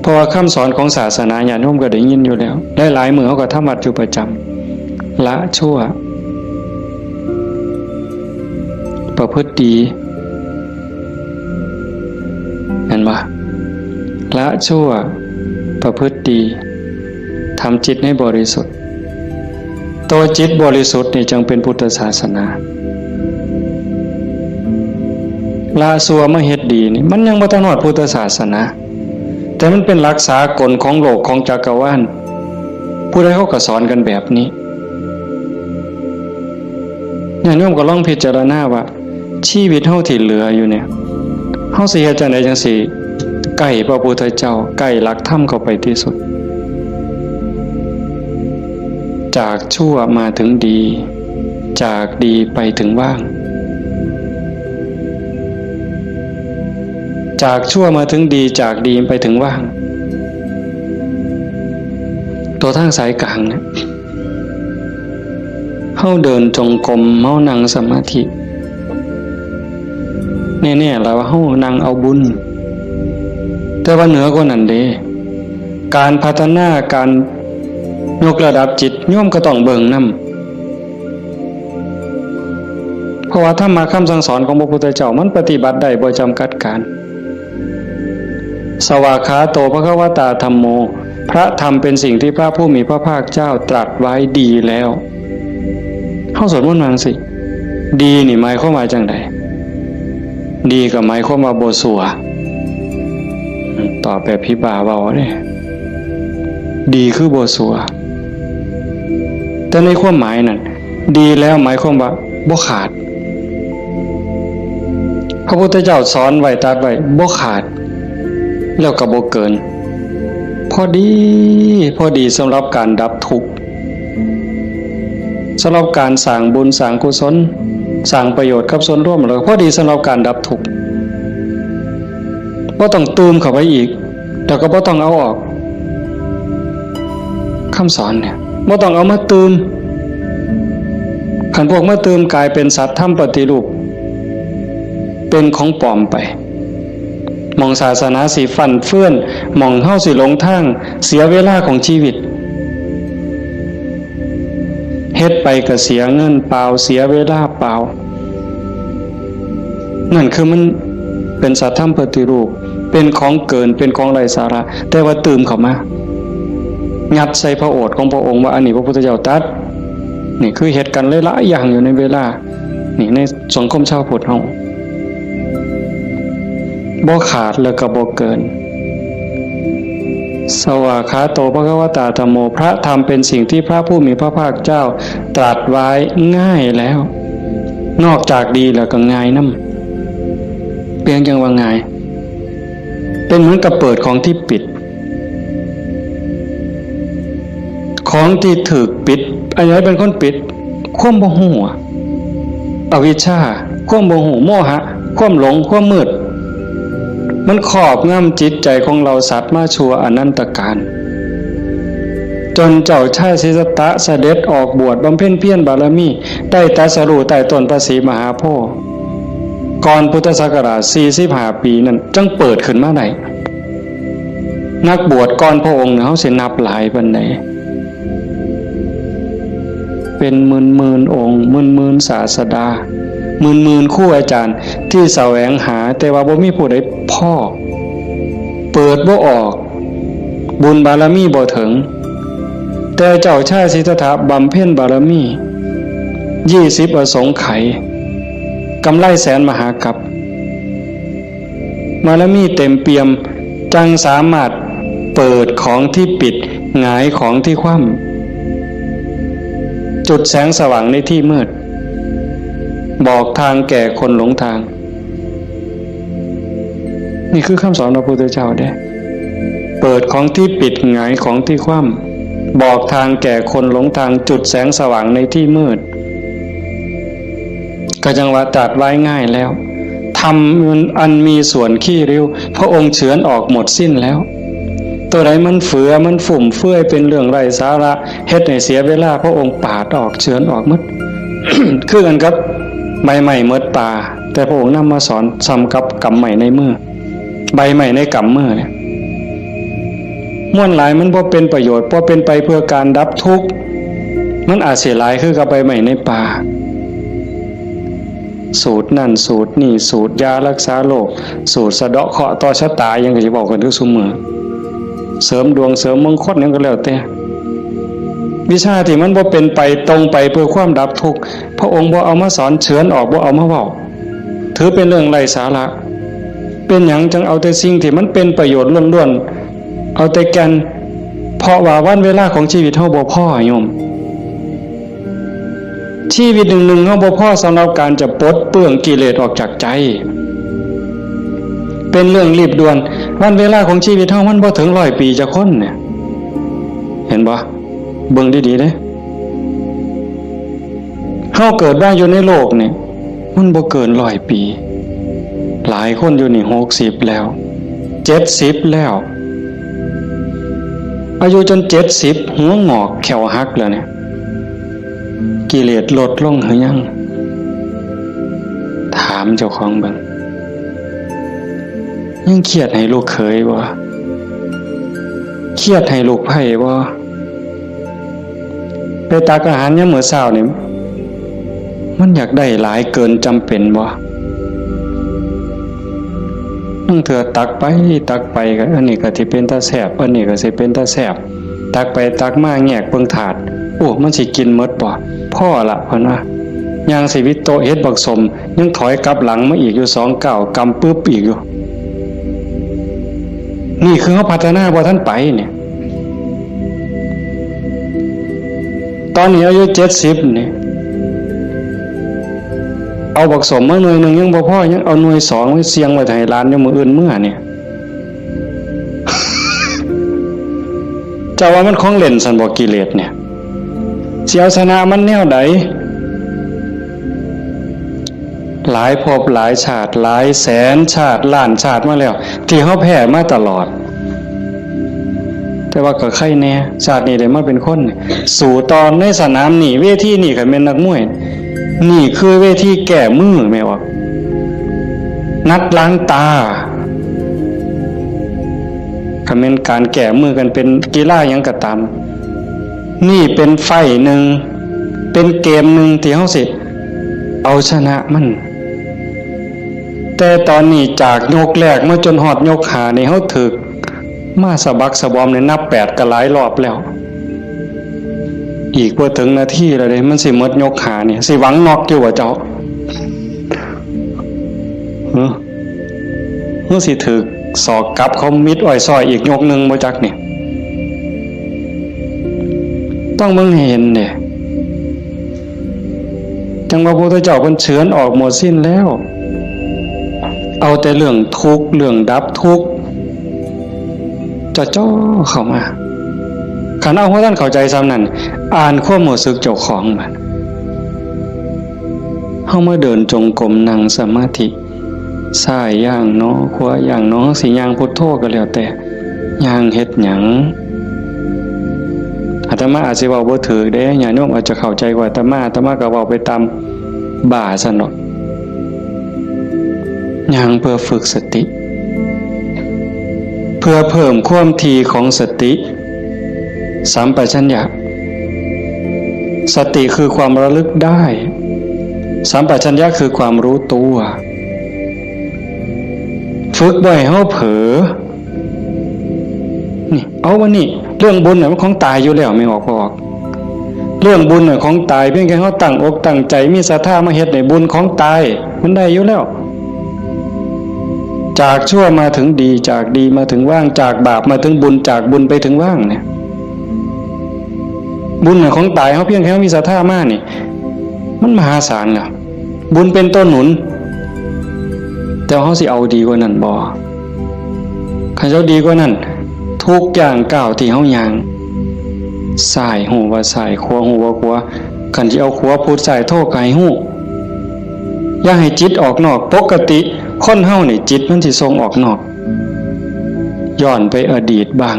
A: เพราะว่าคำสอนของศาสนาญาติโยมก็ได้ยินอยู่แล้วหลายๆมื้อเฮาก็ทำวัดอยู่ประจำละชั่วประพฤติดีเห็นบ่ละชั่วประพฤติดีทำจิตให้บริสุทธิ์ตัวจิตบริสุทธิ์นี่จึงเป็นพุทธศาสนาละชั่วมาเฮ็ดดีนี่มันยังบ่ทันฮอดพุทธศาสนาแต่มันเป็นหลักสากลของโลกของจักรวาลผู้ใดเขาก็สอนกันแบบนี้ญาติโยมก็ลองพิจารณาว่าชีวิตเฮาที่เหลืออยู่เนี่ยเฮาสิเฮ็ดจังได๋จังสิใกล้พระพุทธเจ้าใกล้หลักธรรมเข้าไปที่สุดจากชั่วมาถึงดี จากดีไปถึงว่างจากชั่วมาถึงดีจากดีไปถึงว่างตัวทางสายกลางเนี่ยเฮาเดินจงกรมเฮานั่งสมาธิแน่ๆแล้วเฮานั่งเอาบุญแต่ว่าเหนือกว่านั้นเด้การพัฒนาการยกระดับจิตโยมก็ต้องเบิ่งนำเพราะว่าธรรมะคำสั่งสอนของพระพุทธเจ้ามันปฏิบัติได้บ่จำกัดการสวากขาโตภควตาธัมโมพระธรรมเป็นสิ่งที่พระผู้มีพระภาคเจ้าตรัสไว้ดีแล้วเฮาสวดมนต์ว่าจังซี่ดีนี่หมายความว่าจังได๋ดีก็หมายความว่าบ่ชั่วตอบแบบพี่บ่าเว้าเด้ดีคือบ่ชั่วแต่ในความหมายนั้นดีแล้วหมายความว่าบ่ขาดพระพุทธเจ้าสอนไว้ตรัสไว้บ่ขาดแล้วก็บ่เกินพอดีสำหรับการดับทุกข์สำหรับการสร้างบุญสร้างกุศลสร้างประโยชน์กับส่วนรวมแล้วพอดีสำหรับการดับทุกข์บ่ต้องเติมเข้าไปอีกแล้วก็บ่ต้องเอาออกคำสอนเนี่ยบ่ต้องเอามาเติมคันพวกมาเติมกลายเป็นสัตว์ทำปฏิรูปเป็นของปลอมไปมองศาสนาสิฟั่นเฟื่อนมองเฮาสิหลงทางเสียเวลาของชีวิตเฮ็ดไปก็เสียเงินเปล่าเสียเวลาเปล่านั่นคือมันเป็นสัตว์ทำปฏิรูปเป็นของเกินเป็นของไร้สาระแต่ว่าตื่มเข้ามางัดใส่พระโอษฐ์ของพระองค์ว่าอันนี้พระพุทธเจ้าตรัสนี่คือเหตุการณ์หลายๆอย่างอยู่ในเวลานี่ในสังคมชาวพุทธเฮาบ่ขาดแล้วก็บ่เกินสวากขาโตภควตาธัมโมพระธรรมเป็นสิ่งที่พระผู้มีพระภาคเจ้าตรัสไว้ง่ายแล้วนอกจากดีแล้วก็ง่ายนำเพียงจังว่าง่ายเป็นเหมือนกับเปิดของที่ปิดของที่ถูกปิดอันไหนเป็นคนปิดความบ่ฮู้อวิชชาความบ่ฮู้โมหะความหลงความมืดมันครอบงำจิตใจของเราสัตว์มาชั่วอนันตกาลจนเจ้าชายสิทธัตถะเสด็จออกบวชบำเพ็ญเพียรบารมีได้ตรัสรู้ใต้ต้นพระศรีมหาโพธิ์ก่อนพุทธศักราช45ปีนั้นจังเปิดขึ้นมาได้นักบวชก่อนพระองค์เฮาสินับหลายปานใดเป็นหมื่นองค์หมื่นศาสดาหมื่นครูอาจารย์ที่แสวงหาแต่ว่าบ่มีผู้ใดพ่อเปิดบ่ออกบุญบารมีบ่ถึงแต่เจ้าชายสิทธัตถะบำเพ็ญบารมี20อสงไขยกำไรแสนมหากัปบารมีเต็มเปี่ยมจังสามารถเปิดของที่ปิดหงายของที่คว่ำจุดแสงสว่างในที่มืดบอกทางแก่คนหลงทางนี่คือคำสอนพระพุทธเจ้าเด้เปิดของที่ปิดหงายของที่คว่ำบอกทางแก่คนหลงทางจุดแสงสว่างในที่มืดก็จังว่าตรัสไว้ง่ายแล้วทำอันมีส่วนขี้ริ้วพระองค์เฉือนออกหมดสิ้นแล้วตัวใดมันเฟือมันฝุ่มเฟื่อยเป็นเรื่องไร้สาระเฮ็ดให้เสียเวลาพระองค์ปาดออกเฉือนออกหมด คือกันครับใบใหม่เมิดป่าแต่พระองค์นำมาสอนซ้ำกับกำใหม่ในมือใบใหม่ในกำมือเนี่ยม่วนหลายมันบ่เป็นประโยชน์บ่เป็นไปเพื่อการดับทุกข์มันอาจเสียหลายคือกับใบใหม่ในป่าสูตรนั่นสูตรนี่สูตรยารักษาโรคสูตรสะเดาะเคราะห์ต่อชะตายังก็สิบอกกันทุกซุมื้อเสริมดวงเสริมมงคลนั่นก็แล้วแต่วิชาที่มันบ่เป็นไปตรงไปเพื่อความดับทุกข์พระองค์บ่เอามาสอนเฉือนออกบ่เอามาเว้าถือเป็นเรื่องไร้สาระเป็นหยังจังเอาแต่สิ่งที่มันเป็นประโยชน์ล้วนๆเอาแต่แก่นเพราะว่าวันเวลาของชีวิตเฮาบ่พอโยมชีวิตหนึ่งๆเฮาบ่พอสำหรับการจะปลดเปลื้องกิเลสออกจากใจเป็นเรื่องรีบด่วนวันเวลาของชีวิตเฮามันบ่ถึง100 ปีจะคนเนี่ยเห็นบ่เบิ่งดีๆเด้ เฮาเกิดได้อยู่ในโลกนี่มันบ่เกิน100 ปีหลายคนอยู่นี่60แล้ว70แล้วอายุจน70หัวงอกแขวหักแล้วเนี่ยกิเลสลดลงหรือยังถามเจ้าของเบิ่งยังเครียดให้ลูกเขยบ่เครียดให้ลูกไผ่บ่ไปตักอาหารยามมื้อเช้านี่มันอยากได้หลายเกินจำเป็นบ่นั่งเถื่อตักไปก็อันนี้ก็สิเป็นตาแซ่บอันนี้ก็สิเป็นตาแซ่บตักไปตักมาแงกเบิ่งถาดโอ้มันสิกินหมดบ่พ่อละเพิ่นว่าย่างชีวิตโตเฮ็ดบักสมยังถอยกลับหลังมาอีกอยู่2 ก้าวกำปึ๊บอีกอยู่นี่คือเฮาพัฒนาบ่ทันไปเนี่ยตอนนี้อายุ70นี่เอาบักสมมาหน่วยนึงยังบ่พอยังเอาหน่วย2ไว้เสียงไว้ให้หลานอยู่มื้ออื่นมื้อเนี่ยเจ้าว่ามันของเล่นซั่นบ่กิเลสเนี่ยสิเอาชนะมันแนวใดหลายภพหลายชาติหลายแสนชาติล้านชาติมาแล้วที่เฮาแพ้มาตลอดแต่ว่าก็ใครแน่ชาตินี้ได้มาเป็นคนสู่ตอนในสนามนี่เวทีนี่ก็เป็นนักมวยนี่คือเวทีแก้มือแม่ว่านัดล้างตาก็เป็นการแก้มือกันเป็นกีฬาหยังก็ตามนี่เป็นไฟหนึ่งเป็นเกมหนึ่งที่เฮาสิเอาชนะมันแต่ตอนนี้จากยกแรกมาจนฮอดยก5นี่เฮาถึกมาสะบักสะบอมในนับ8ก็หลายรอบแล้วอีกบ่ถึงนาทีแล้วเด้มันสิหมดยก5นี่สิหวังน็อกอยู่ว่าเจ้าเฮาสิถึกศอกกลับเขามิดอ้อยซอยอีกยกนึงบ่จักนี่ต้องมึงเห็นเนี่ยจังว่าพระพุทธเจ้าเพิ่นเฉือนออกหมดสิ้นแล้วเอาแต่เรื่องทุกข์เรื่องดับทุกข์จะจ่อเข้ามาคันเอาว่าท่านเข้าใจซ้ำนั้นอ่านความรู้สึกเจ้าของมันเฮามาเดินจงกรมนั่งสมาธิซ้ายย่างเนาะขวาย่างเนาะสิย่างพุทโธก็แล้วแต่ย่างเฮ็ดหยังอาตมาอาจสิเว้าบ่ถูกเด้ญาติโยมอาจจะเข้าใจกว่าอาตมาก็เว้าไปตามบ่าซั่นเนาะย่างเพื่อฝึกสติเพื่อเพิ่มความถี่ของสติสัมปชัญญะสติคือความระลึกได้สัมปชัญญะคือความรู้ตัวฝึกบ่อยเฮาเผลอนี่เอาวันนี้เรื่องบุญน่ะมันของตายอยู่แล้วไม่ออกบ่ออกเรื่องบุญน่ะของตายเพียงแค่เฮาตั้งอกตั้งใจมีศรัทธามาเฮ็ดให้บุญของตายมันได้อยู่แล้วจากชั่วมาถึงดีจากดีมาถึงว่างจากบาปมาถึงบุญจากบุญไปถึงว่างเนี่ยบุญน่ะของตายเฮาเพียงแค่มีศรัทธามานี่มันมหาศาลแล้วบุญเป็นต้นหนุนแต่เฮาสิเอาดีกว่านั้นบ่คันเจ้าดีกว่านั้นทุกอย่างก้าวที่เฮาย่างซ้ายหูว่าซ้ายขวาหูว่าขวาคันสิเอาขวาพูดซ้ายโทก็ให้ฮู้อย่าให้จิตออกนอกปกติคนเฮานี่จิตมันสิส่งออกนอกย้อนไปอดีตบ้าง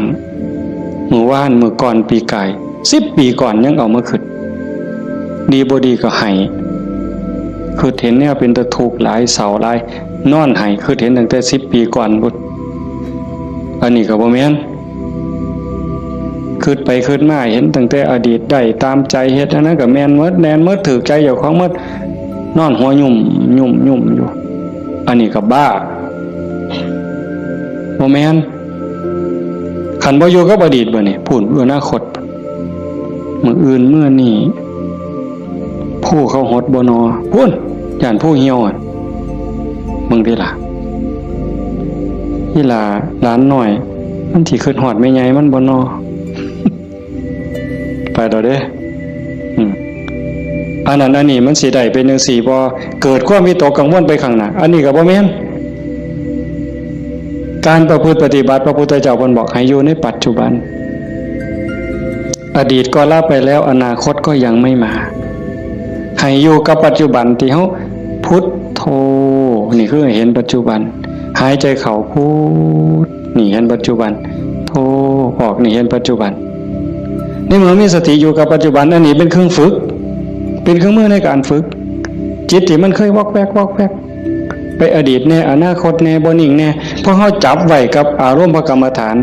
A: มื้อวานมื้อก่อนปีกาย10 ปีก่อนยังเอามาคิดดีบ่ดีก็ให้คือเห็นแนวเป็นตะทุกข์หลายเศร้าหลายนอนให้คือเห็นตั้งแต่10 ปีก่อนพุ่นอันนี้ก็บ่แม่นคิดไปคิดมาเห็นตั้งแต่อดีตได้ตามใจเฮ็ดอันนั้นก็แม่นหมดแน่นหมดถูกใจเจ้าของหมดนอนหัวยุ่มอยู่อันนี้ก็บ้าบ่แม่นคันบ่อยู่กับอดีตบ่นี่พูดอนาคตมื้ออื่นมื้อนี้ผู้เขาหดบ่นอพุ่นย่านผู้เหี่ยวมึงได้ล่ะอีหล่าหลานน้อยมันสิคิดฮอดแม่ใหญ่มันบ่นอ ไปดอกเด้อันนั้นอันนี้มันสิได้เป็นจังซี่บ่เกิดความวิตกกังวลไปข้างหน้าอันนี้ก็บ่แม่นการประพฤติปฏิบัติพระพุทธเจ้าเพิ่นบอกให้อยู่ในปัจจุบันอดีตก็ละไปแล้วอนาคตก็ยังไม่มา ให้อยู่กับปัจจุบันที่เฮาพุทโธนี่คือเห็นปัจจุบันหายใจเข้าพุทนี่เห็นปัจจุบันโธออกนี่เห็นปัจจุบันนี่เมื่อมีสติอยู่กับปัจจุบันอันนี้เป็นเครื่องฝึกเป็นเครื่องมือในการฝึกจิตที่มันเคยวอกแวกไปอดีตแน่อนาคตแน่บ่นิ่งแน่เพราะเฮาจับไว้กับอารมณ์พระกรรมฐาน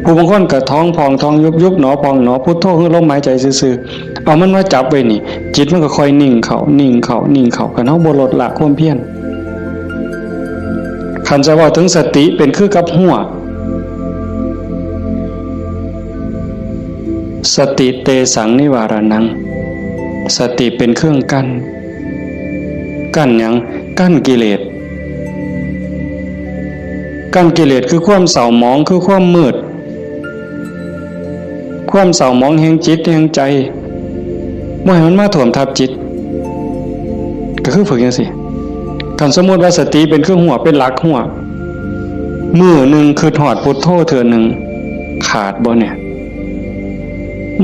A: ผู้บางคนก็ท้องพองท้องยุบหนอพองหนอพุทโธคือลมหายใจซื่อๆเอามันมาจับไว้นี่จิตมันก็ค่อยนิ่งเข้ากันเฮาบ่ลดละความเพียรคันจะว่าถึงสติเป็นคือกับหัวสติเตสังนิวารนังสติเป็นเครื่องกั้นหยังกั้นกิเลสคือความเศร้าหมองคือความมืดความเศร้าหมองแห่งจิตแห่งใจบ่ให้มันมาท่วมทับจิตก็คือฝึกจังซี่คันสมมุติว่าสติเป็นเครื่องหัวเป็นหลักหัวมื้อนึงคือถอดพุทโธเทื่อนึงขาดบ่เนี่ย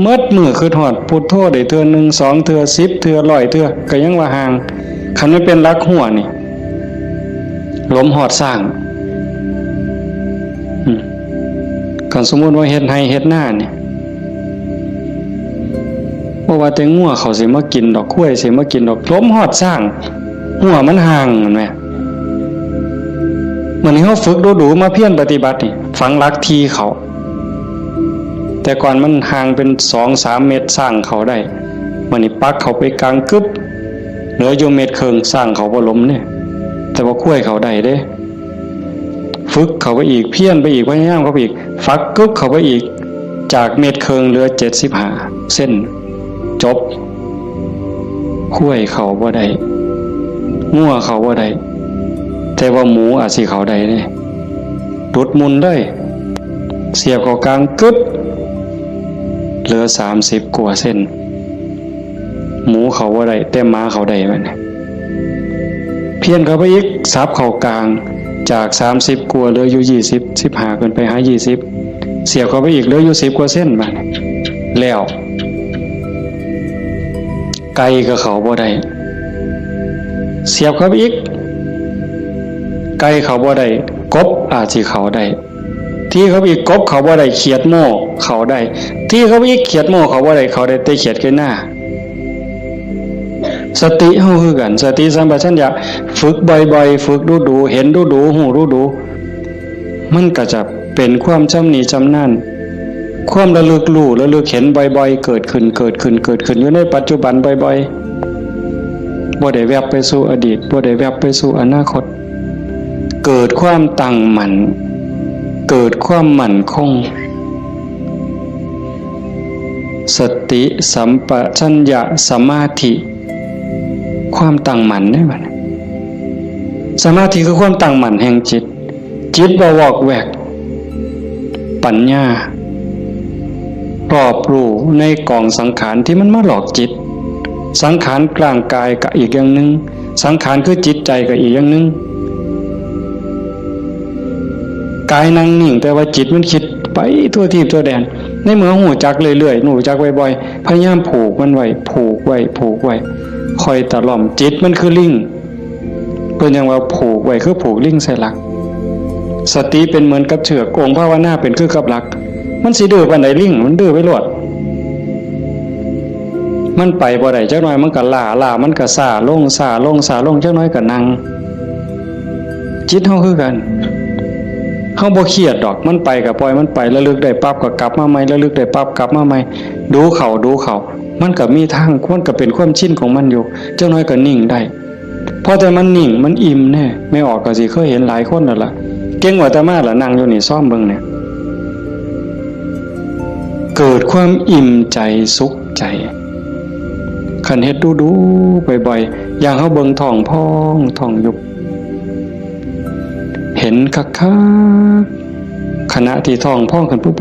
A: เมื่อมือคือถอดพุทโธได้เทื่อนึง2เทื่อ10เทื่อ100เทื่อก็ยังว่าห่างคันมันเป็นหลักหัวนี่ลมหอดสร้างคันสมมุติว่าเฮ็ดให้เฮ็ดหน้านี่บ่ว่าแต่งัวเขาสิมากินดอกกล้วยสิมากินดอกลมหอดสร้างหัวมันห่างเห็นมั้ยมื้อนี้เฮาฝึกดูๆมาเพียรปฏิบัตินี่ฝังหลักทีเขาแต่ก่อนมันห่างเป็น 2-3 เมตรสร้างเขาได้มื้อนี้ปักเขาไปกลางกึบเหลืออยู่เม็ดครึ่งสร้างเขาบ่ล้มเนี่ยแต่ว่ากล้วยเขาได้เด้ฝึกเขาไปอีกเพี้ยนไปอีกพยายามเขาไปอีกฟักกึกเขาไปอีกจากเม็ดเคิงเหลือ75เส้นจบคุ้ยเขาบ่ได้งัวเขาบ่ได้แต่ว่าหมูอาจสิเขาได้เด้ดุดมุนได้เสียบเข้ากลางกึบเหลือ30กว่าเส้นหมูเขาบ่ได้แต่หมาเขาได้มันเพี้ยนเขาไปอีกซับเข้ากลางจาก30กว่าเหลืออยู่20 15ขึ้นไปหา20เสียบเข้าไปอีกเหลืออยู่10กว่าเส้นบัดแล้วไก่ก็เขาบ่ได้เสียบเข้าไปอีกไก่เขาบ่ได้กบอาจสิเขาได้ที่เขาอีกกบเขาบ่ได้เขียดโม่เขาได้ที่เขาอีกเขียดโม่เขาบ่ได้เขาได้แต่เขียดแค่หน้าสติเฮาคือกันสติสัมปชัญญะฝึกบ่อยๆฝึกดูๆเห็นดูๆหูดูๆมันก็จะเป็นความชำนิชำนาญความระลึกรู้ระลึกเห็นบ่อยๆเกิดขึ้นอยู่ในปัจจุบันบ่อยๆบ่ได้แวบไปสู่อดีตบ่ได้แวบไปสู่อนาคตเกิดความตั้งมั่นเกิดความมั่นคงสติสัมปชัญญะสมาธิความตั้งมั่นได้บัดสมาธิคือความตั้งมั่นแห่งจิตบ่วอกแวกปัญญารอบรู้ในกองสังขารที่มันมาหลอกจิตสังขารกลางกายก็อีกอย่างนึงสังขารคือจิตใจก็อีกอย่างนึงกายนั่งนิ่งแต่ว่าจิตมันคิดไปทั่วทิพย์ทั่วแดนในเมื่อหูจักเรื่อยๆหูจักบ่อยๆพยายามผูกมันไว้คอยตะล่อมจิตมันคือลิงเพิ่นยังว่าผูกไว้คือผูกลิงใส่หลักสติเป็นเหมือนกับเชือกองค์ภาวนาเป็นคือกับหลักมันสิดื้อปานใดลิงมันดื้อไปโลดมันไปบ่ได้จักหน่อยมันก็ล่ามันก็ซ่าลงจักหน่อยก็นั่งจิตเฮาคือกันเฮาบ่เครียดดอกมันไปก็ปล่อยมันไประลึกได้ปั๊บก็กลับมาใหม่ระลึกได้ปั๊บกลับมาใหม่ดูเขามันก็มีทางมันก็เป็นความชินของมันอยู่จักหน่อยก็นิ่งได้พอแต่มันนิ่งมันอิ่มแน่ไม่ออกก็สิเคยเห็นหลายคนนั่นล่ะเก่งกว่าแต่มาล่ะนั่งอยู่นี่ซ้อมเบิ่งเนี่ยเกิดความอิ่มใจสุขใจคันเฮ็ดดูๆบ่อยๆอย่างเฮาเบิ่งท้องพองท้องยุบเห็นคักๆขณะที่ท้องพองขึ้นปุ๊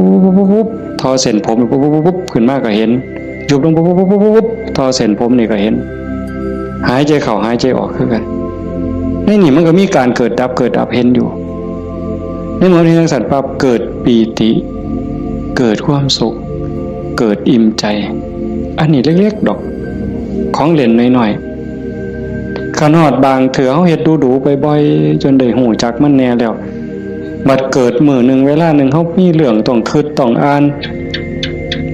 A: บทอเส้นผมปุ๊บขึ้นมาก็เห็นยุบลงปุ๊บทอเส้นผมนี่ก็เห็นหายใจเข้าหายใจออกคือกันในนี่มันก็มีการเกิดดับเห็นอยู่ในเมื่อที่ทั้งสัตว์ปั๊บเกิดปีติเกิดความสุขเกิดอิ่มใจอันนี้เล็กๆดอกข ของเล่นหน่อยๆขนาดบางเถื่อเฮาเฮ็ดดูๆบ่อยๆจนได้หูจักมันแน่แล้วบัดเกิดมื้อนึงเวลานึงเฮามีเรื่องต้องคิดต้องอ่าน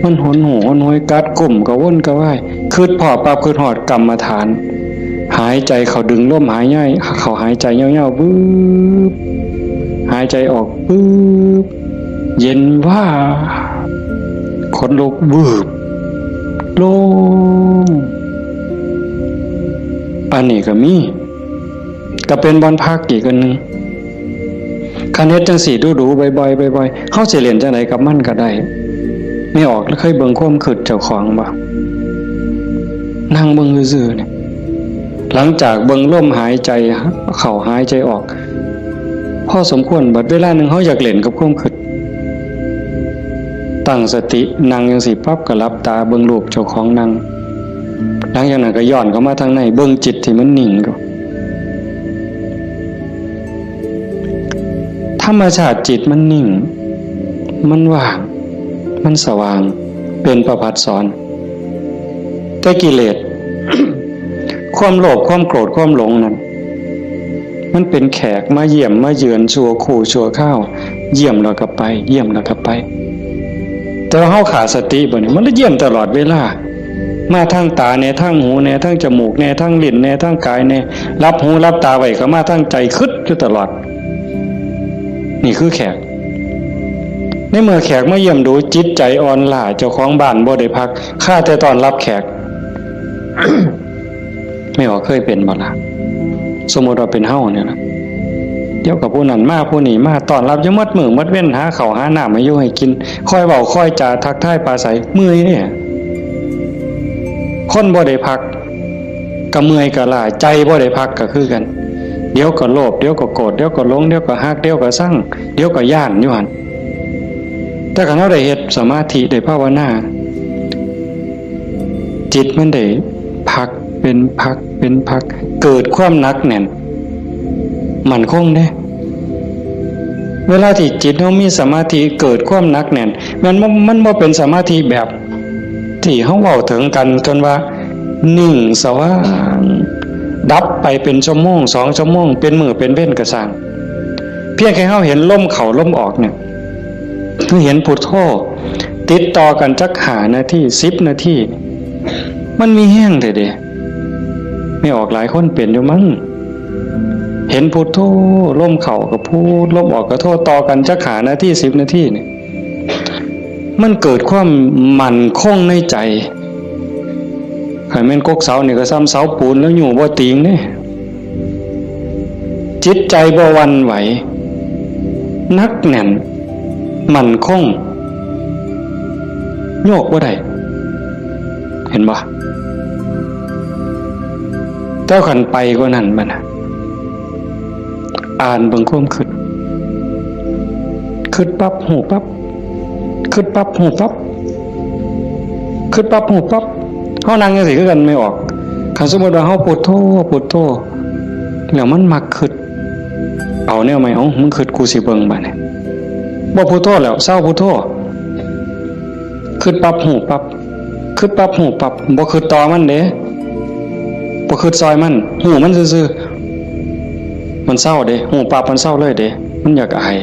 A: มันหนหูหนหวยกัดกลุ่มกระวนกระวายคิดพอปั๊บคิดฮอดกรรมฐานหายใจเข้าดึงลมหายใจเข้าหายใจยาวๆบึ๊บหายใจออกบึ๊บเย็นว่าขนลุกวืบโล่งอันนี้ก็มีก็เป็นบอนพักอีกอันนึงคันเฮ็ดจังสี่ดูๆบ่อยๆเฮาสิเล่นจังไดกับมันก็ได้ไม่ออกแล้วเคยเบิ่งความคิดเจ้าของบ่นั่งเบิ่งซื่อๆเนี่ยหลังจากเบิ่งลมหายใจเข้าหายใจออกพอสมควรบัดเวลานึงเฮาอยากเล่นกับความคิดตั้งสตินั่งจังซี่ปั๊บก็หลับตาเบิ่งรูปเจ้าของนั่งหลังจากนั้นก็ย้อนเข้ามาทางในเบิ่งจิตที่มันนิ่งอยู่ธรรมชาติจิตมันนิ่งมันว่างมันสว่างเป็นประภัสสรแต่กิเลส ความโลภความโกรธความหลงนั้นมันเป็นแขกมาเยี่ยมมาเยือนชั่วคู่ชั่วข้าวเยี่ยมแล้วก็ไปเยี่ยมแล้วก็ไปแต่ว่าเฮาขาดสติบ่นี่มันเยี่ยมตลอดเวลามาทางตาแน่ทางหูแน่ทางจมูกแน่ทางลิ้นแน่ทางกายแน่รับหูรับตาไว้ก็มาทางใจคิดอยู่ตลอดนี่คือแขกในเมื่อแขกมาเยี่ยมดูจิตใจอ่อนล้าเจ้าของบ้านบ่ได้พักข้าแต่ตอนรับแขก ไม่ว่าเคยเป็นบ่ล่ะสมมุติว่าเป็นเฮาเนี่ยนะเดี๋ยวกับผู้นั้นมาผู้นี้มาต้อนรับอยู่หมดมื้อหมดเว้นหาข้าวหาน้ำให้อยู่ให้กินคอยเว้าคอยจาทักทายปราศัยเมื่อยเนี่ยคนบ่ได้พักก็เมื่อยก็ล้าใจบ่ได้พักก็คือกันเดี๋ยวก็โลภเดี๋ยวก็โกรธเดี๋ยวก็หลงเดี๋ยวก็ฮักเดี๋ยวก็ซังเดี๋ยวก็ย่านอยู่หั่นแต่คันเฮาได้เฮ็ดสมาธิได้ภาวนาจิตมันได้พักเป็นพักเกิดความหนักแน่นมั่นคงเด้เวลาที่จิตเฮามีสมาธิเกิดความหนักแน่นมันบ่เป็นสมาธิแบบที่เฮาเว้าถึงกันจนว่านิ่งสว่างดับไปเป็นชั่วโมง2ชั่วโมงเป็นมื้อเป็นเว้นก็สร้างเพียงแค่เฮาเห็นลมเข้าลมออกเนี่ยคือเห็นพุทโธติดต่อกันจัก5นาที10นาทีมันมีแห้งเด้ไม่ออกหลายคนเป็นอยู่มั้งเห็นพุทโธลมเข้าก็พูดลมออกก็โทต่อกันจัก5นาที10นาทีนี่มันเกิดความมั่นคงในใจใครแม่นกกเสานี่ก็ซ้ำเสาปูนแล้วอยู่บ่ติงเด้จิตใจบ่หวั่นไหวนักแน่นมั่นคงโยกบ่ได้เห็นบ่แต่ขันไปกว่านั้นบัดน่ะอ่านเบิ่งความคิดปั๊บหูปั๊บคิดปั๊บหูปั๊บคิดปั๊บหูปั๊บเฮานั่งจังซี่คือกันไม่ออกคันสมมุติว่าเฮาพุทโธแล้วมันมักคิดเอาแนวใหม่มึงคิดกูสิเบิ่งบัดนี้บ่พุทโธแล้วเศร้าพุทโธคิดปั๊บหูปั๊บคิดปั๊บหูปั๊บบ่คิดต่อมันเด้บ่คิดซอยมันหูมันซื่อๆมันเศร้าเด้หูปั๊บมันเศร้าเลยเด้มันอยากอาย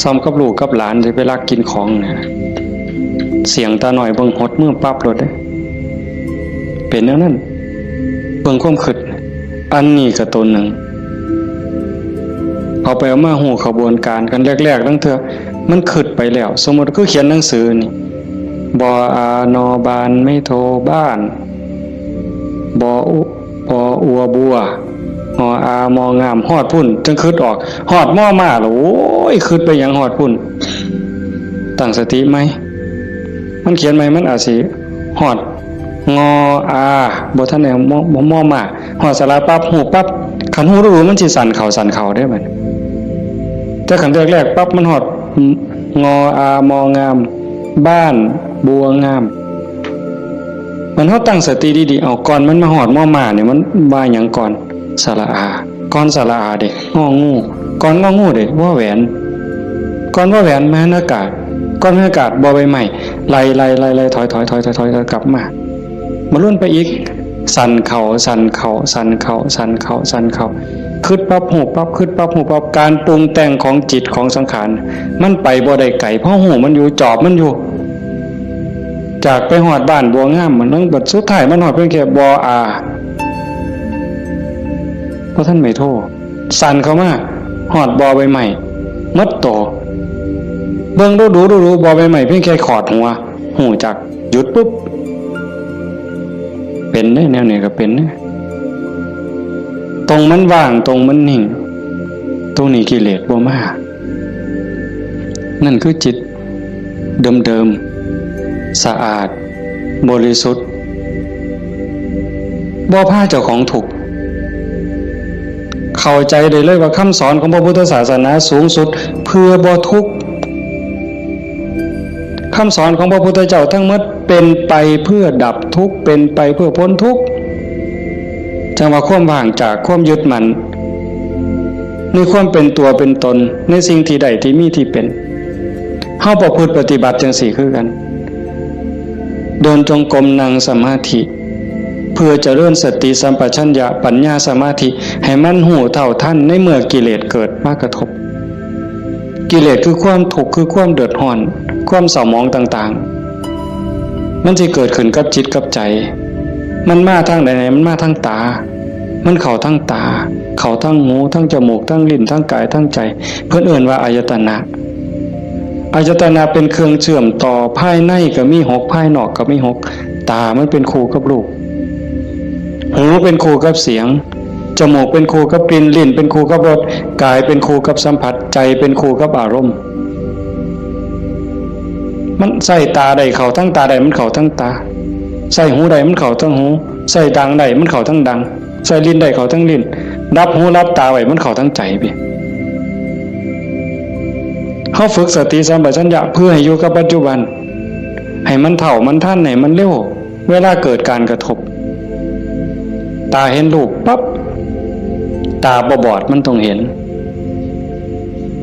A: ซ้ำกับลูกกับหลานสิไปลักกินของเนี่ยเสียงตาหน่อยเบิ่งหดมือปั๊บโลดเด้เป็นแนวนั้นเบิ่งความคิดอันนี้ก็ตัวหนึ่งเอาไปเอามาหูขบวนการกันแรกๆตั้งเถอะมันคิดไปแล้วสมมติคือเขียนหนังสือนี่บออานอบานไม่โทบ้านบออัวบัวหออามองามฮอดพุ่นจังคิดออกฮอดม่อมาแล้วโอ้ยคิดไปหยังฮอดพุ่นตั้งสติไหมมันเขียนไหมมันอาจสิฮอดงออาบ่ทันได้ม่อมาฮอดสระปั๊บหูปั๊บคันหูรู้มันสิสั่นเข่าได้บัดแต่คันแรกๆปั๊บมันฮอดงออามองามบ้านบัวงามมันเฮาตั้งสติดีๆเอาก่อนมันมาฮอดม่อมาเนี่ยมันว่าหยังก่อนสระอาก่อนสระอาเด้งองูก่อนงองูเด้ว่าแหวนก่อนว่าแหวนมหานากาศก่อนมหานากาศบ่ใบไม้ไล่ถอยกลับมา มาลุ้นไปอีกสั่นเข่าสั่นเข่าสั่นเข่าสั่นเข่าสั่นเข่าคิดปั๊บหูปั๊บคิดปั๊บหูปั๊บการปรุงแต่งของจิตของสังขารมันไปบ่ได้ไกลเพราะหูมันอยู่จอบมันอยู่จากไปหอดบ้านบัวงามมันต้องบัดสุดท้ายมันหอดเพียงแค่บออาเพราะท่านไม่โทษสั่นเข้ามาหอดบอใบใหม่มัดโตเบิ่งดูบอใบใหม่เพียงแค่ขอดหัวหูจักหยุดปุ๊บเป็นได้แนวไหนก็เป็นนะตรงมันว่างตรงมันนิ่งตรงนี้กิเลสบ่มานั่นคือจิตเดิมๆสะอาดบริสุทธิ์บ่พาเจ้าของถูกเข้าใจได้เลยว่าคำสอนของพระพุทธศาสนาสูงสุดเพื่อบ่ทุกข์คำสอนของพระพุทธเจ้าทั้งหมดเป็นไปเพื่อดับทุกข์เป็นไปเพื่อพ้นทุกข์จังว่าความว่างจากความยึดมั่นในความเป็นตัวเป็นตนในสิ่งที่ใดที่มีที่เป็นเฮาประพฤติปฏิบัติจังสี่คือกันเดินจงกรมนั่งสมาธิเพื่อเจริญสติสัมปชัญญะปัญญาสมาธิให้มันหูเท่าทันในเมื่อกิเลสเกิดมากระทบกิเลสคือความทุกข์คือความเดือดร้อนความเศร้าหมองต่างๆมันจะเกิดขึ้นกับจิตกับใจมันมาทางไหนมันมาทางตามันเข้าทางตาเข้าทางหูทางจมูกทางลิ้นทางกายทางใจเพิ่นเอิ้นว่าอายตนะอายตนะเป็นเครื่องเชื่อมต่อภายในก็มี6ภายนอกก็มี6ตามันเป็นคู่กับรูปหูเป็นคู่กับเสียงจมูกเป็นคู่กับกลิ่นลิ้นเป็นคู่กับรสกายเป็นคู่กับสัมผัสใจเป็นคู่กับอารมณ์มันใส่ตาใดเข้าทั้งตาใดมันเข้าทั้งตาใส่หูใดมันเข้าทั้งหูใส่ดังใดมันเข้าทั้งดังใส่ลิ้นใดเข้าทั้งลิ้นรับหูรับตาไว้มันเข้าทั้งใจพี่เฮาฝึกสติสัมปชัญญะเพื่อให้อยู่กับปัจจุบันให้มันเท่ามันทันให้มันเร็วเวลาเกิดการกระทบตาเห็นรูปปั๊บตาบอดมันต้องเห็น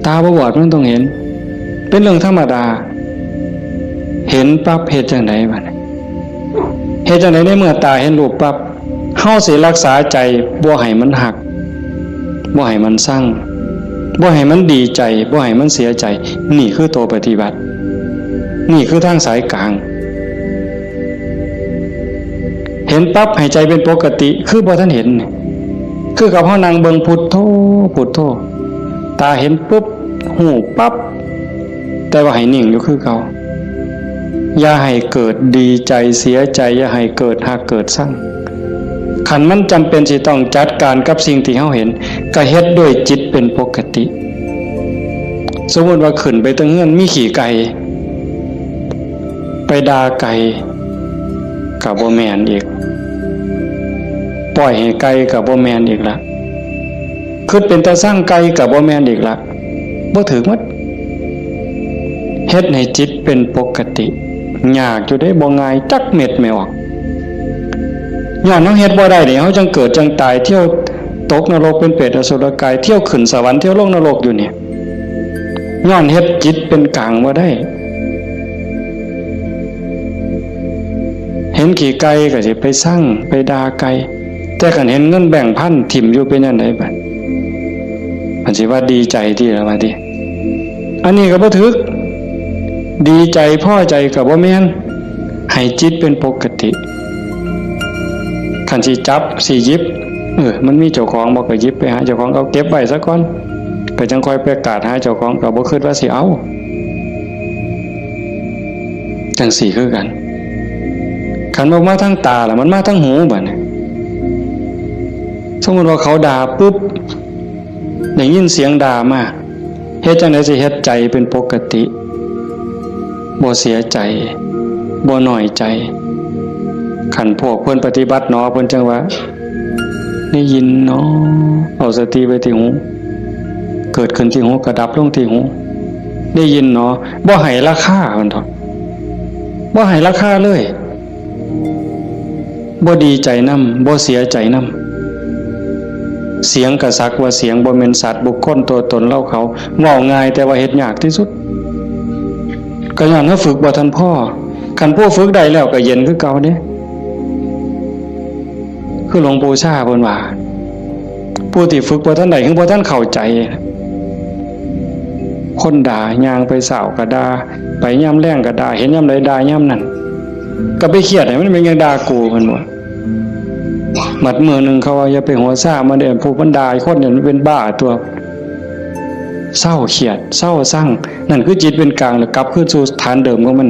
A: ตาบอดมันต้องเห็นเป็นเรื่องธรรมดาเห็นปั๊บเฮ็ดจังได๋บัดเฮ็ดจังได๋ในเมื่อตาเห็นรูปปั๊บเฮาสิรักษาใจบ่ให้มันหักบ่ให้มันสั่งบ่ให้มันดีใจบ่ให้มันเสียใจนี่คือตัวปฏิบัตินี่คือทางสายกลางเห็นปั๊บให้ใจเป็นปกติคือบ่ทันเห็นคือกับเฮานั่งเบิ่งพุทโธพุทโธตาเห็นปุ๊บหูปั๊บแต่ว่าให้นิ่งอยู่คือเก่าอย่าให้เกิดดีใจเสียใจอย่าให้เกิดหักเกิดสั่งขันมันจำเป็นสิต้องจัดการกับสิ่งที่เฮาเห็นก็เฮ็ดด้วยจิตเป็นปกติสมมติว่าขึ้นไปตั้งเฮือนมีขี่ไก่ไปด่าไก่ก็บ่แม่นอีกปล่อยให้ไก่ก็บ่แม่นอีกละคิดเป็นตาสร้างไก่ก็บ่แม่นอีกละบ่ถึงหมดเฮ็ดให้จิตเป็นปกติยากอยู่ได้บ่ง่ายจักเม็ดไม่ออกย้อนเฮาเฮ็ดบ่ได้นี่เฮาจังเกิดจังตายเที่ยวตกนรกเป็นเปรตอสุรกายเที่ยวขึ้นสวรรค์เที่ยวลงนรกอยู่นี่ย้อนเฮ็ดจิตเป็นกลางบ่ได้เห็นขี่ไก่ก็สิไปสั่งไปด่าไก่แต่คันเห็นเงินแบ่งพันถิ่มอยู่เป็นจังได๋บัดมันสิว่าดีใจที่ละว่าติอันนี้ก็บ่ถึกดีใจพอใจก็บ่แม่นให้จิตเป็นปกติคันสิจับสิหยิบมันมีเจ้าของบ่ก็หยิบไปหาเจ้าของเอาเก็บไว้ซะก่อนก็จังค่อยประกาศหาเจ้าของก็บ่คิดว่าสิเอาจังสี่คือกันคันบ่มาทางตาล่ะมันมาทางหูบัดนี้สมมุติว่าเขาด่าปุ๊บได้ยินเสียงด่ามาเฮ็ดจังได๋สิเฮ็ดใจเป็นปกติบ่เสียใจบ่น้อยใจขันพวกเพิ่นปฏิบัติเนาะเพิ่นจังว่าได้ยินเนาะเอาสติไว้ที่หูเกิดขึ้นที่หูกระดับลงที่หูได้ยินเนาะบ่ให้ราคาเพิ่นเถาะบ่ให้ราคาเลยบ่ดีใจนำบ่เสียใจนำเสียงกระซักว่าเสียงบ่แม่นสัตว์บุคคลตัวตนเล่าเขาเว้าง่ายแต่ว่าเฮ็ดยากที่สุดก็ย้อนเฮาฝึกบ่ทันพอคันผู้ฝึกได้แล้วก็เย็นคือเก่าเด้ คือหลวงปู่ชาเพิ่นว่าผู้ที่ฝึกบ่ทันใดคือบ่ทันเข้าใจคนด่าย่างไปเศร้าก็ด่าไปย่ำแรงก็ด่าเห็นย่ำใดด่าย่ำนั้นก็ไปเครียดให้มันเป็นยังด่ากูเพิ่นบ่หมัดมือนึงเขาว่าอย่าไปหัวซ่ามาเด้อผู้บรรดาคนเนี่ยมันเป็นบ้าตัวเศร้าเครียดเศร้าสั่งนั่นคือจิตเป็นกลางแล้วกลับคืนสู่ฐานเดิมของมัน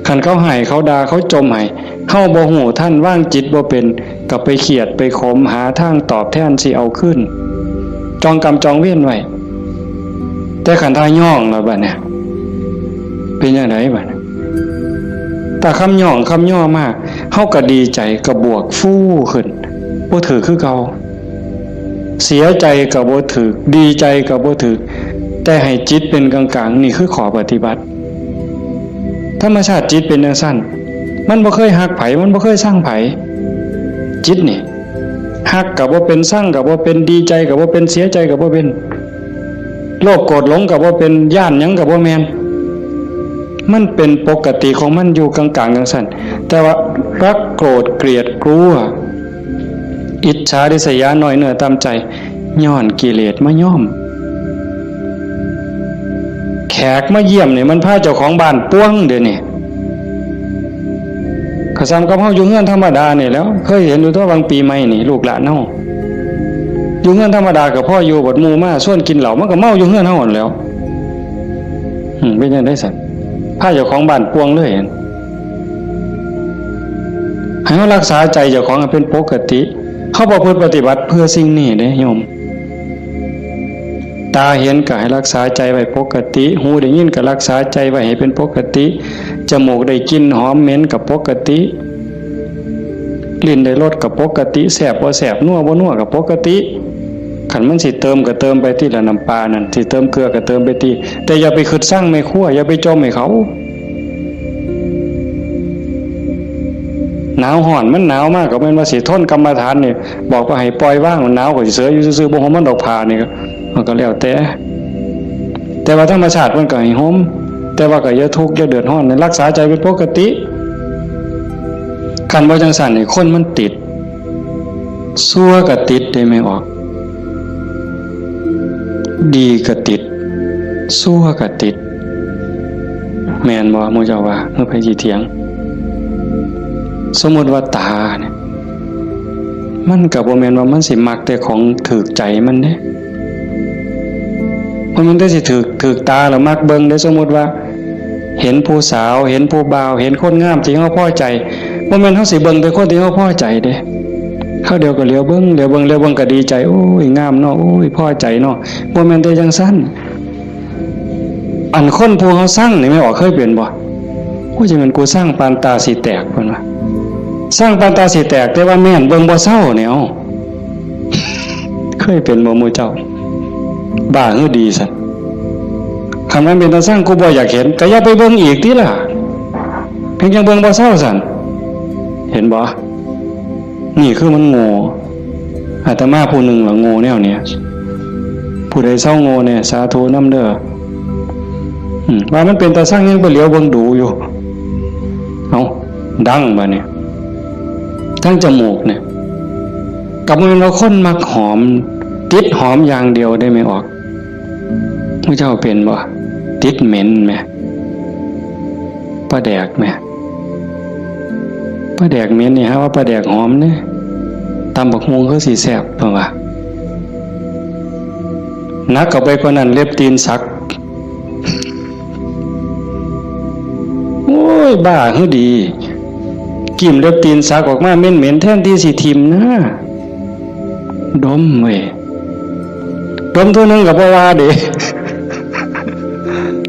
A: คันเขาให้เขาด่าเขาจมให้เฮาบ่ฮู้ท่านว่างจิตบ่เป็นก็ไปเครียดไปขมหาทางตอบแทนสิเอาขึ้นจองกรรมจองเวรไว้แต่ขันทาย่องแล้วบัดเนี่ยเป็นจังไดบัดแต่คำย่องคำย่อมากเฮาก็ดีใจก็บวกฟู่ขึ้นบ่ถือคือเก่าเสียใจก็บ่ถือดีใจก็บ่ถือแต่ให้จิตเป็นกลางๆนี่คือขอปฏิบัติธรรมชาติจิตเป็นจังซั่นมันบ่เคยฮักไผมันบ่เคยสร้างไผจิตนี่ฮักก็บ่เป็นสร้างก็บ่เป็นดีใจก็บ่เป็นเสียใจก็บ่เป็นโลภโกรธหลงก็บ่เป็นย่านหยังก็บ่แม่นมันเป็นปกติของมันอยู่กลางๆจังซั่นแต่ว่ารักโกรธเกลียดกลัวอิจฉาริษยาน้อยเนื้อตามใจย้อนกิเลสมาย่อมแขกมาเยี่ยมนี่มันพาเจ้าของบ้านป้วงเด้นี่ก็ซ้ำกับเฮาอยู่เฮือนธรรมดานี่แล้วเคยเห็นอยู่ตัวบางปีใหม่นี่ลูกหลานเฮาอยู่เฮือนธรรมดากับพ่ออยู่บดหมู่มาส่วนกินเหล้ามันก็เมาอยู่เฮือนเฮาหมดแล้วเป็นจังได๋ซั่นพาเจ้าของบ้านป้วงเลยให้เรารักษาใจเจ้าของให้เป็นปกติเขาประพฤติปฏิบัติเพื่อสิ่งนี้เด้โยมตาเห็นก็ให้รักษาใจไว้ปกติหูได้ยินก็รักษาใจไว้ให้เป็นปกติจมูกได้กลิ่นหอมเหม็นก็ปกติลิ้นได้รสก็ปกติแซ่บบ่แซ่บนัวบ่นัวก็ปกติขันมันสิเติมก็เติมไปที่ละน้ำปลานั่นสิเติมเกลือก็เติมไปที่แต่อย่าไปคิดสร้างไม่คั่วอย่าไปจมให้เขาหนาวห่อนมันหนาวมากก็แม่นว่าสิทนกรรมฐานนี่บอกว่าให้ปล่อยว่างมันหนาวก็สิเสืออยู่ซื่อๆบ่ห่มมันดอกผ้านี่ก็มันก็แล้วแต่ว่าธรรมชาติมันก็ให้ห่มแต่ว่าก็อย่าทุกข์อย่าเดือดร้อนรักษาใจเป็นปกติคันบ่จังซั่นนี่คนมันติดซั่วก็ติดได้ไม่ออกดีก็ติดซั่วก็ติดแม่นบ่หมู่เจ้าว่าเมื่อไปสิเถียงสมมุติว่าตาเนี่ยมันก็บ่แม่นว่ามันสิมักแต่ของถูกใจมันเด้มันได้สิถูกตาแล้วมักเบิ่งได้สมมุติว่าเห็นผู้สาวเห็นผู้บ่าวเห็นคนงามที่เฮาพอใจบ่แม่นเฮาสิเบิ่งแต่คนที่เฮาพอใจเด้เฮาเดียวก็เหลียวเบิ่งก็ดีใจโอ้ยงามเนาะโอ้ยพอใจเนาะบ่แม่นแต่จังซั่นอันคนผู้เฮาสร้างนี่ไม่ออกเคยเป็นบ่โอ้ยจังมันกูสร้างปานตาสิแตกเพิ่นว่าสร้างปานตาสิแตกแต่ว่าแม่นเบิ่งบ่เศร้าแนวเคยเป็นบ่หมู่เจ้าบ้าหรือดีซั่นคันมันเป็นตาสร้างกูบ่อยากเห็นก็อย่าไปเบิ่งอีกติล่ะเพียงจังเบิ่งบ่เศร้าซั่นเห็นบ่นี่คือมันโง่อาตมาผู้หนึ่งละโง่แนวเนี้ยผู้ใดเศร้าโง่เนี่ยสาธุนำเด้อว่ามันเป็นตาสร้างยังไปเหลียวเบิ่งดูอยู่เอ้าดังบ่เนี่ยทั้งจมูกเนี่ยกับมันเราคนมักหอมติดหอมอย่างเดียวได้ไม่ออกผู้เจ้าเป็นบ่ติดเหม็นแม่ปลาแดกแม่ปลาแดกเหม็นนี่ฮะว่าปลาแดกหอมเนี่ยตำบักฮวงคือสิแซ่บเพิ่นว่านักเข้าไปกว่านั้นเล็บตีนสักโอ้ยบ้าคือดีกิ่มเล็บตีนสักออกมาเหม็นๆแทนที่สิทิ่มนะดมเว้ยดมเท่านึงก็บ่ว่าเด้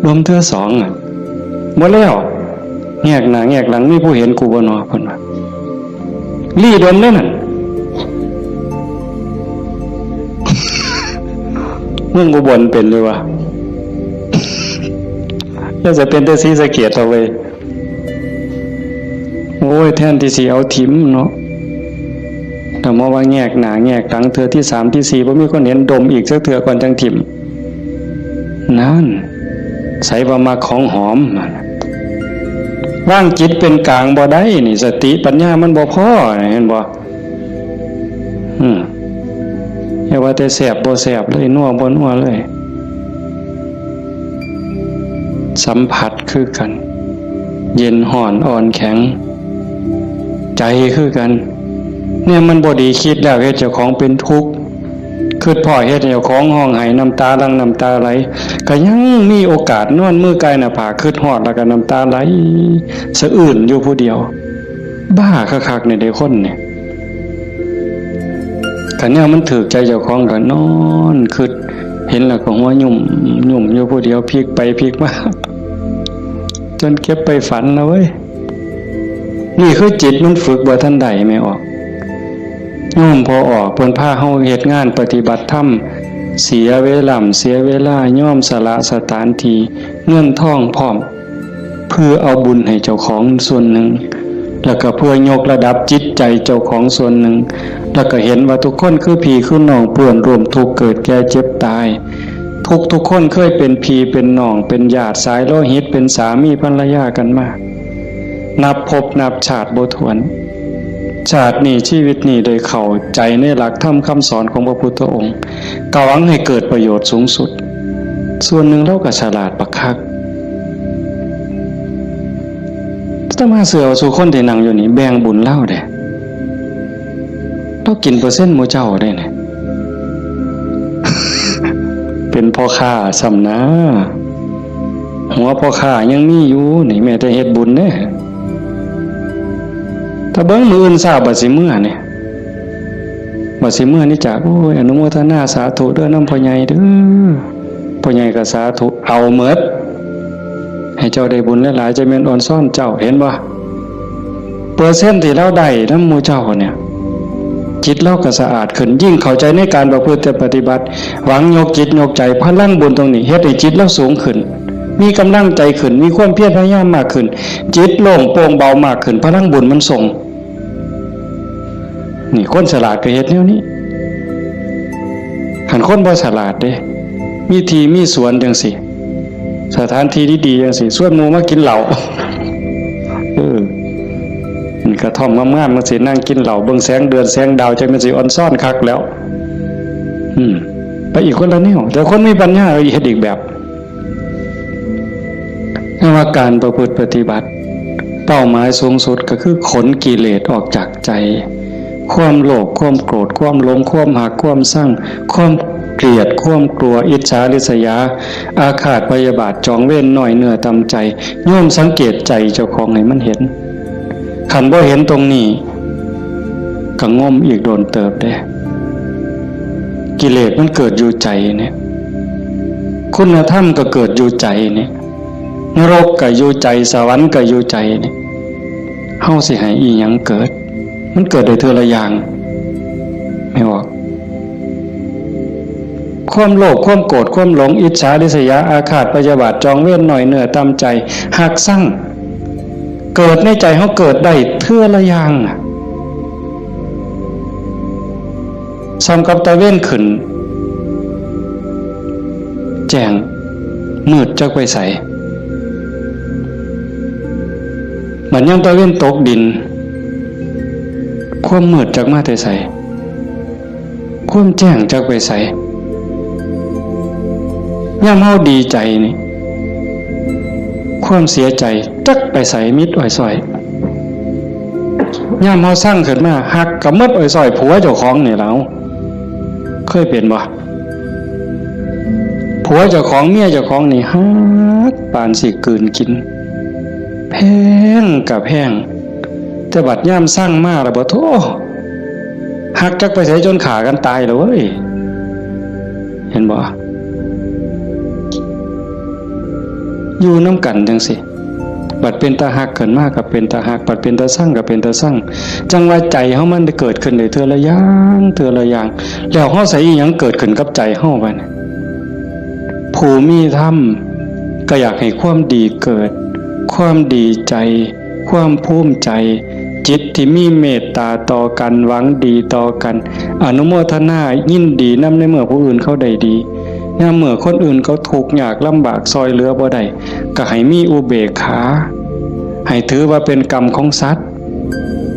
A: ดมเท่าสองอ่ะบ่แล้วแงกหน้าแงกหลังมีผู้เห็นกูบ่เนาะเพิ่นว่าลี่ดมเด้นั่นเมืองอุบลเป็นเลยวะแล้วจะเป็นแต่ศรีสะเกษเอาไว้โอ้ยแทนที่สิเอาถิ่มเนาะแต่มาว่าแงกหน้าแงกหลังเทื่อที่3ที่4บ่มีคนเห็นดมอีกสักเทื่อก่อนจังถิ่มนั่นใส่ว่ามาของหอม ว่างจิตเป็นกลางบ่ได้นี่สติปัญญามันบ่พอเห็นบ่อย่าว่าแต่แสบบ่แสบเลยนัวบ่นัวเลยสัมผัสคือกันเย็นห่อนอ่อนแข็งใจคือกันเนี่ยมันบ่ดีคิดแล้วเฮ็ดเจ้าของเป็นทุกข์คือพ่อเฮ็ดเจ้าของห้องไห้น้ำตาลังน้ำตาไหลก็ยังมีโอกาสนอนมือกายหน้าผากคิดฮอดแล้วก็น้ำตาไหลสะอื้นอยู่ผู้เดียวบ้าคักๆในเด็กคนเนี่ยคันเนี่ยมันถูกใจเจ้าของก็นอนคิดเห็นแล้วก็หัวยุ่มอยู่ผู้เดียวพลิกไปพลิกมาจนเก็บไปฝันแล้วเว้ยนี่คือจิตมันฝึกบ่ทันใดไม่ออกย่อมพอออกเพิ่นพาเฮาเฮ็ดงานปฏิบัติธรรมเสียเวลาย่อมสละสถานที่เงินทองพร้อมเพื่อเอาบุญให้เจ้าของส่วนหนึ่งแล้วก็เพื่อยกระดับจิตใจเจ้าของส่วนหนึ่งแล้วก็เห็นว่าทุกคนคือพี่คือน้องเปื้อนร่วมทุกข์เกิดแก่เจ็บตายทุกคนเคยเป็นพี่เป็นน้องเป็นญาติสายโลหิตเป็นสามีภรรยากันมานับภพนับชาติบ่ถ้วนชาตินี้ชีวิตนี้ได้เข้าใจในหลักธรรมคำสอนของพระพุทธองค์กหวังให้เกิดประโยชน์สูงสุดส่วนหนึ่งเราก็ฉลาดบักคักถ้ามาเสือสู่คนที่นั่งอยู่นี่แบ่งบุญเล่าเด้เรากินเปอร์เซ็นต์หมู่เจ้าได้เนี่ย เป็นพ่อค้าสำนะหัวพ่อค้ายังมีอยู่นี่แม่แต่เฮ็ดบุญเด้ถ้าเบิ่งมื้ออื่นทราบบัดสิมื้อเนี่ยบัดสิมื้อนี่จากโอ้ยอนุโมทนาสาธุเด้อนำพ่อใหญ่เด้อพ่อใหญ่ก็สาธุเอาหมดให้เจ้าได้บุญหลายๆจะแม่นอ่อนซ่อนเจ้าเห็นบ่เปอร์เซ็นต์ที่เราได้นำหมู่เจ้าเนี่ยจิตเราก็สะอาดขึ้นยิ่งเข้าใจในการประพฤติปฏิบัติหวังยกจิตยกใจพลังบุญตรงนี้เฮ็ดให้จิตเราสูงขึ้นมีกำลังใจขึ้นมีความเพียรพยายามมากขึ้นจิตโล่งโปร่งเบามากขึ้นพลังบุญมันส่งนี่คนฉลาดก็เฮ็ดแนวนี้หันคนบ่ฉลาดเด้มีที่มีสวนจังซี่สถานที่ดีๆจังซี่ชวนหมู่มากินเหล้านี่กระท่อมงามๆมันสินั่งกินเหล้าเบิ่งแสงเดือนแสงดาวจังมันสิอ่อนซ่อนคักแล้วไปอีกคนละแนวแต่คนมีปัญญาเฮ็ดอีกแบบว่าการประพฤติปฏิบัติเป้าหมายสูงสุดก็คือขนกิเลสออกจากใจความโลภความโกรธความหลงความหักความสั่งความเกลียดความกลัวอิจฉาริษยาอาฆาตพยาบาทจองเว้นหน่อยเนื้อตำใจโยมสังเกตใจเจ้าของให้มันเห็นขันบ่เห็นตรงนี้ก็ง่มอีกโดนเติบได้กิเลสมันเกิดอยู่ใจเนี่ยคุณธรรมก็เกิดอยู่ใจเนี่ยนรกก็อยู่ใจสวรรค์ก็อยู่ใจเนี่ยเฮาสิให้อีหยังเกิดมันเกิดได้เทื่อละอย่างไม่ว่าความโลภความโกรธความหลงอิจฉาริษยาอาฆาตพยาบาทจองเวรหน่อยเนื้อตามใจหักสั่งเกิดในใจเฮาเกิดได้เทื่อละอย่างซ้ำกับตะเว้นขึ้นแจ้งมืดจักไปใสเหมือนยังตะเว้นตกดินความมืดจักมาแต่ใสความแจ้งจักไปใสย่ำเฮาดีใจนี่ความเสียใจจักไปใสมิดอ้อยซอยย่ำเฮาสร้างขึ้นมาหักกับมิดอ้อยซอยผัวเจ้าของนี่แล้วเคยเป็นบ่ผัวเจ้าของเมียเจ้าของนี่ฮักปานสิกลืนกินแพงกับแพงแต่บัดย่ำสร้างมาแล้วบ่โธ่หักจักไปใส่จนขากันตายแล้วเว้ยเห็นบ่อยู่น้ำกันจังสิบัดเป็นตาหักเกินมากกับเป็นตาหักบัดเป็นตาสร้างกับเป็นตาสร้างจังว่าใจเฮามันได้เกิดขึ้นได้เทื่อละอย่างแล้วเฮาใส่อีหยังเกิดขึ้นกับใจเฮาบัดผู้มีธรรมก็อยากให้ความดีเกิดความดีใจความภูมิใจจิตที่มีเมตตาต่อกันหวังดีต่อกันอนุโมทนายินดีนำในเมื่อผู้อื่นเขาได้ดียามเมื่อคนอื่นเขาทุกข์ยากลำบากซอยเหลือบ่ได้ก็ให้มีอุเบกขา ให้ถือว่าเป็นกรรมของสัตว์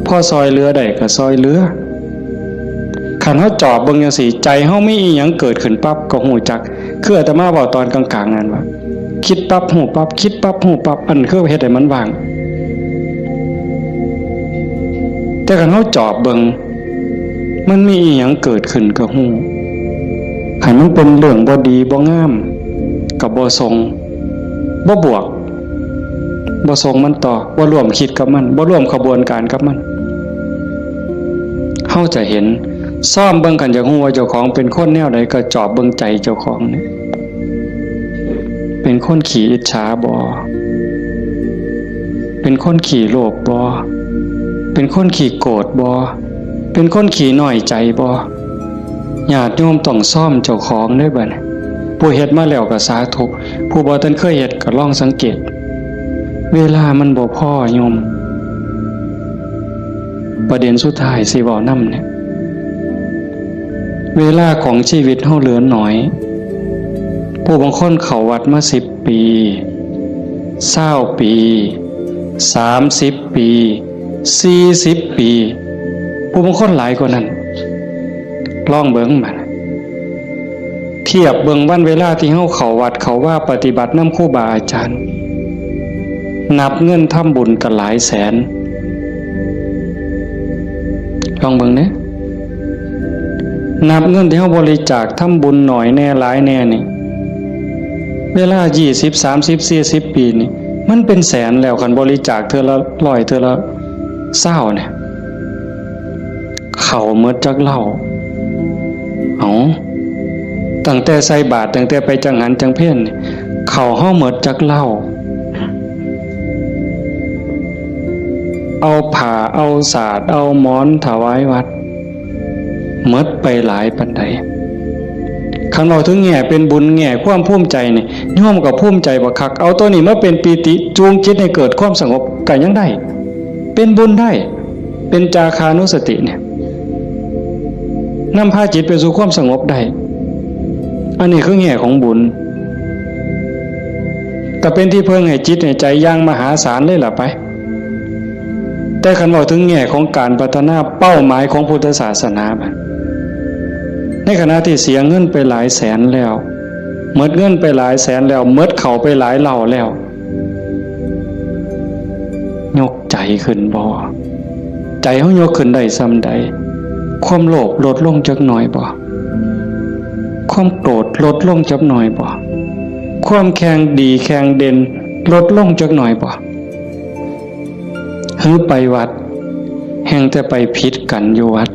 A: พ่อซอยเรือได้ก็ซอยเรือขันเฮาจอบเบิ่งจังซี่ใจเฮามีอีหยังเกิดขึ้นปั๊บก็ฮู้จักคืออาตมาบอกตอนกลางๆนั่นว่าคิดปั๊บฮู้ปั๊บคิดปั๊บฮู้ปั๊บอันคือเฮ็ดให้มันว่างแต่ขันเฮาจอบเบิ่งมันมีอีหยังเกิดขึ้นก็ฮู้คันมันเป็นเรื่องบ่ดีบ่งามก็บ่ทรงบ่บวกบ่ทรงมันต่อบ่ร่วมคิดกับมันบ่ร่วมขบวนการกับมันเฮาจะเห็นซ่อมเบิ่งกันจากฮู้ว่าเจ้าของเป็นคนแนวใดก็จอบเบิ่งใจเจ้าของนี่เป็นคนขี้อิจฉาบ่เป็นคนขี้โลภบ่เป็นคนขี้โกรธบ่เป็นคนขี้น้อยใจบ่ญาติโยมต้องซ่อมเจ้าของเด้อบัดนี้ผู้เฮ็ดมาแล้วก็สาธุผู้บ่ทันเคยเฮ็ดก็ลองสังเกตเวลามันบ่พอโยมประเด็นสุดท้ายสิเว้านำเนี่ยเวลาของชีวิตเฮาเหลือน้อยผู้บางคนเข้าวัดมา10 ปี20 ปี30 ปี40 ปีผู้บางคนหลายกว่านั้นลองเบิ่งมันเทียบเบิ่งวันเวลาที่เฮาเข้าวัดเข้าว่าปฏิบัตินำครูบาอาจารย์นับเงินทำบุญกันหลายแสนลองเบิ่งเนี่ยนับเงินที่เฮาบริจาคทำบุญหน่อยแน่หลายแน่นี่เวลา20 30 40 ปีนี่มันเป็นแสนแล้วคันบริจาคเทื่อละ100เทื่อละ20เนี่ยเข้าหมดจักเหล้าตั้งแต่ใส่บาตรตั้งแต่ไปจังหันจังเพ่นเข้าเฮาหมดจักเหล้าเอาผ้าเอาสาดเอาหมอนถวายวัดหมดไปหลายปานใดคันเราถึงแง่เป็นบุญแง่ความภูมิใจนี่โยมก็ภูมิใจบ่คักเอาตัวนี้มาเป็นปีติจูงจิตให้เกิดความสงบก็ยังได้เป็นบุญได้เป็นจาคานุสติเนี่ยนำพาจิตไปสู่ความสงบได้อันนี้คือแง่ของบุญก็เป็นที่เพิ่งให้จิตให้ใจอย่างมหาศาลเลยล่ะไปแต่คันว่าถึงแง่ของการพัฒนาเป้าหมายของพุทธศาสนาในขณะที่เสียเงินไปหลายแสนแล้วหมดเงินไปหลายแสนแล้วหมดเข้าไปหลายเหล่าแล้วยกใจขึ้นบ่ใจเฮายกขึ้นได้ส่ำใดความโลภลดลงจักหน่อยบ่ความโกรธลดลงจักหน่อยบ่ความแข็งดีแข็งเด่นลดลงจักหน่อยบ่หือไปวัดแห่งแต่ไปผิดกันอยู่วัด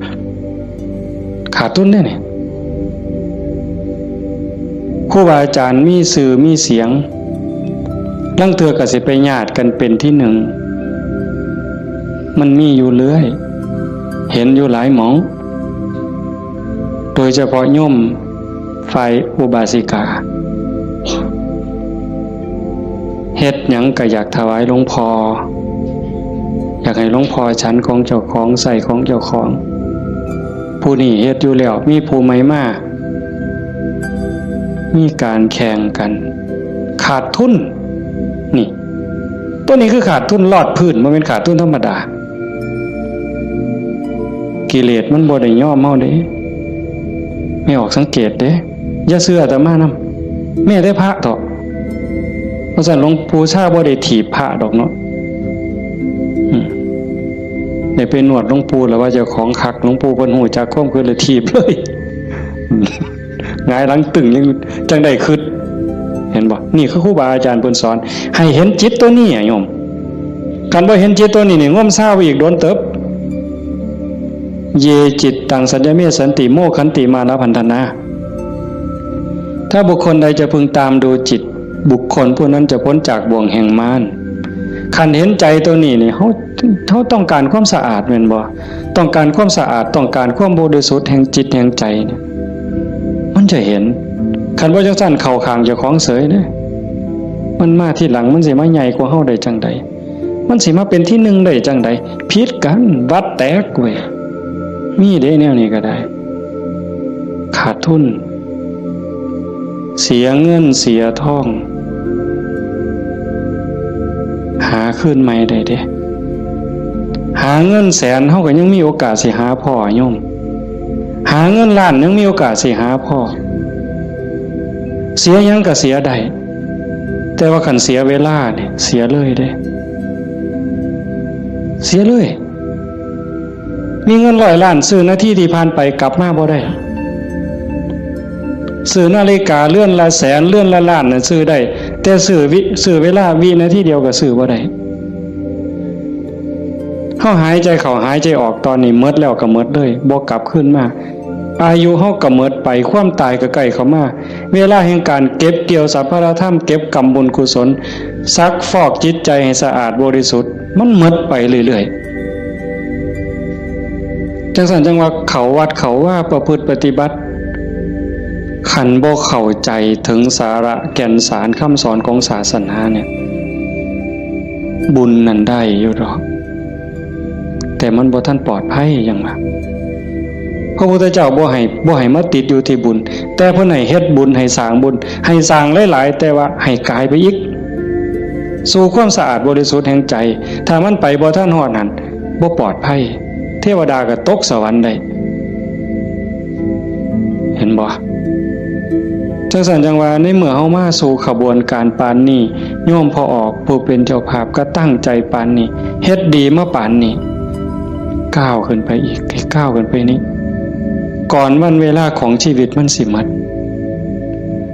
A: ขาดทุนได้นี่ครูบาอาจารย์มีสื่อมีเสียงลังเทื่อก็สิไปญาติกันเป็นที่หนึ่งมันมีอยู่เรื่อยเห็นอยู่หลายหมองโดยเฉพาะโยมฝ่ายอุบาสิกาเฮ็ดหยังก็อยากถวายหลวงพ่ออยากให้หลวงพ่อฉันของเจ้าของใส่ของเจ้าของผู้นี้เฮ็ดอยู่แล้วมีผู้ใหม่มามีการแข่งกันขาดทุนนี่ตัวนี้คือขาดทุนลอดพื้นบ่แม่นขาดทุนธรรมดากิเลสมันบ่ได้ยอมเฮาเด้ไม่ออกสังเกตเด้อย่าเชื่ออาตมานำแม่ได้พระเถาะเพราะฉะนั้นหลวงปู่ชาบ่ได้ถีบพระดอกเนาะได้ไปนวดหลวงปู่แล้วว่าเจ้าของคักหลวงปู่เพิ่นฮู้จักความคือเลยถีบเลยหงายหลังตึงยังจังได้คิดเห็นบ่นี่คือครูบาอาจารย์เพิ่นสอนให้เห็นจิตตัวนี้โยมคันบ่เห็นจิตตัวนี้นี่ง่มซ่าไปอีกโดนเติบเยจิตตังสัญญเมสันติโมขันติมานะพันธนาถ้าบุคคลใดจะพึงตามดูจิตบุคคลผู้นั้นจะพ้นจากบ่วงแห่งมารคันเห็นใจตัวนี้นี่เขาต้องการความสะอาดแม่นบ่ต้องการความสะอาดต้องการความบริสุทธิ์แห่งจิตแห่งใจเนี่ยมันจะเห็นคันบ่จังซั่นเข้าข้างเจ้าของเสยเด้มันมาที่หลังมันสิมาใหญ่กว่าเฮาได้จังใดมันสิมาเป็นที่หนึ่งได้จังใดผิดกันวัดแตกเว้ยมีได้แนวนี้ก็ได้ขาดทุนเสียเงินเสียทองห หาขึ้นใหม่ได้เด้หาเงินแสนเฮาก็ยังมีโอกาสสิหาพ่อโยมหาเงินล้านยังมีโอกาสสิหาพ่อเสียยังก็เสียได้แต่ว่าคันเสียเวลาเนี่ยเสียเลยเด้เสียเลยมีเงิน100 ล้านซื้อนาทีที่ผ่านไปกลับมาบ่ได้ซื้อนาฬิกาเลื่อนละแสนเลื่อนละล้านน่ะซื้อได้แต่ซื้อเวลาวินาทีเดียวก็ซื้อบ่ได้เฮาหายใจเข้าหายใจออกตอนนี้หมดแล้วก็หมดเลยบ่กลับคืนมาอายุเฮาก็หมดไปความตายก็ใกล้เข้ามาเวลาแห่งการเก็บเกี่ยวสัพพะธรรมเก็บกรรมบุญกุศลซักฟอกจิตใจให้สะอาดบริสุทธิ์มันหมดไปเรื่อยๆจังซั่นจังว่าเขาวัดเขาว่าประพฤติปฏิบัติขันบ่เข้าใจถึงสาระแก่นสารคำสอนของศาสนาเนี่ยบุญนั้นได้อยู่ดอกแต่มันบ่ทันปลอดภัยอย่างว่าพระพุทธเจ้าบ่ให้มาติดอยู่ที่บุญแต่เพิ่นให้เฮ็ดบุญให้สร้างบุญให้สร้างหลายๆแต่ว่าให้กายไปอีกสู่ความสะอาดบริสุทธิ์แห่งใจถ้ามันไปบ่ทันฮอดนั้นบ่ปลอดภัยเทวดาก็ตกสวรรค์ได้เห็นบ่จังซั่นจังว่าในเมื่อเฮามาสู่ขบวนการปานนี้โยมพอออกผู้เป็นเจ้าภาพก็ตั้งใจปานนี้เฮ็ดดีมาปานนี้ก้าวขึ้นไปอีกก้าวขึ้นไปนี้ก่อนวันเวลาของชีวิตมันสิหมด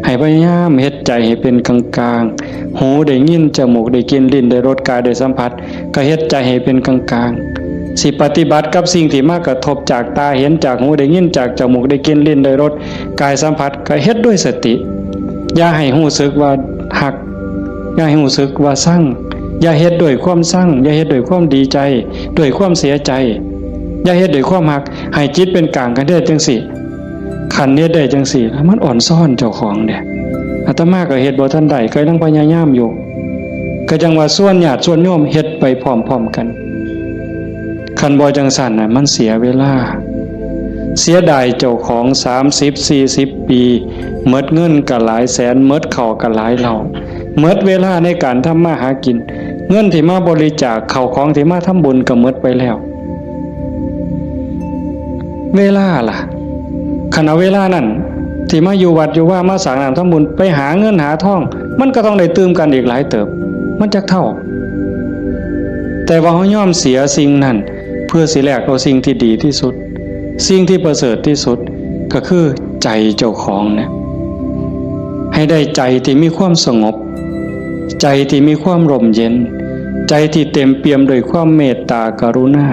A: ให้พยายามเฮ็ดใจให้เป็นกลางๆหูได้ยินจมูกได้กลิ่นลิ้นได้รสกายได้สัมผัสก็เฮ็ดใจให้เป็นกลางๆสิปฏิบัติกับสิ่งที่มากระทบจากตาเห็นจากหูได้ยินจากจมูกได้กลิ่นลิ้นได้รสกายสัมผัสก็เฮ็ดด้วยสติอย่าให้รู้สึกว่าหักอย่าให้รู้สึกว่าสั่งอย่าเฮ็ดด้วยความสั่งอย่าเฮ็ดด้วยความดีใจด้วยความเสียใจอย่าเฮ็ดด้วยความหักให้จิตเป็นกลางกันได้จังสิขันเฮ็ดได้จังสิแล้วมันอ่อนซ่อนเจ้าของเด้อาตมาก็เฮ็ดบ่ทันได้ก็ยังพยายามอยู่ก็จังว่าส่วนญาติส่วนโยมเฮ็ดไปพร้อมๆกันคันบ่จังซั่นน่ะมันเสียเวลาเสียดายเจ้าของ30-40 ปีหมดเงินก็หลายแสนหมดข้าวก็หลายเหล่าหมดเวลาในการทำมาหากินเงินที่มาบริจาคข้าวของที่มาทำบุญก็หมดไปแล้วเวลาล่ะขณะเวลานั้นที่มาอยู่วัดอยู่ว่ามาสร้างน้ำทำบุญไปหาเงินหาทองมันก็ต้องได้ตื่มกันอีกหลายเติบมันจักเท่าแต่ว่าเฮายอมเสียสิ่งนั้นเพื่อสิแลกเอาสิ่งที่ดีที่สุดสิ่งที่ประเสริฐที่สุดก็คือใจเจ้าของเนี่ยให้ได้ใจที่มีความสงบใจที่มีความร่มเย็นใจที่เต็มเปี่ยมด้วยความเมตตากรุณา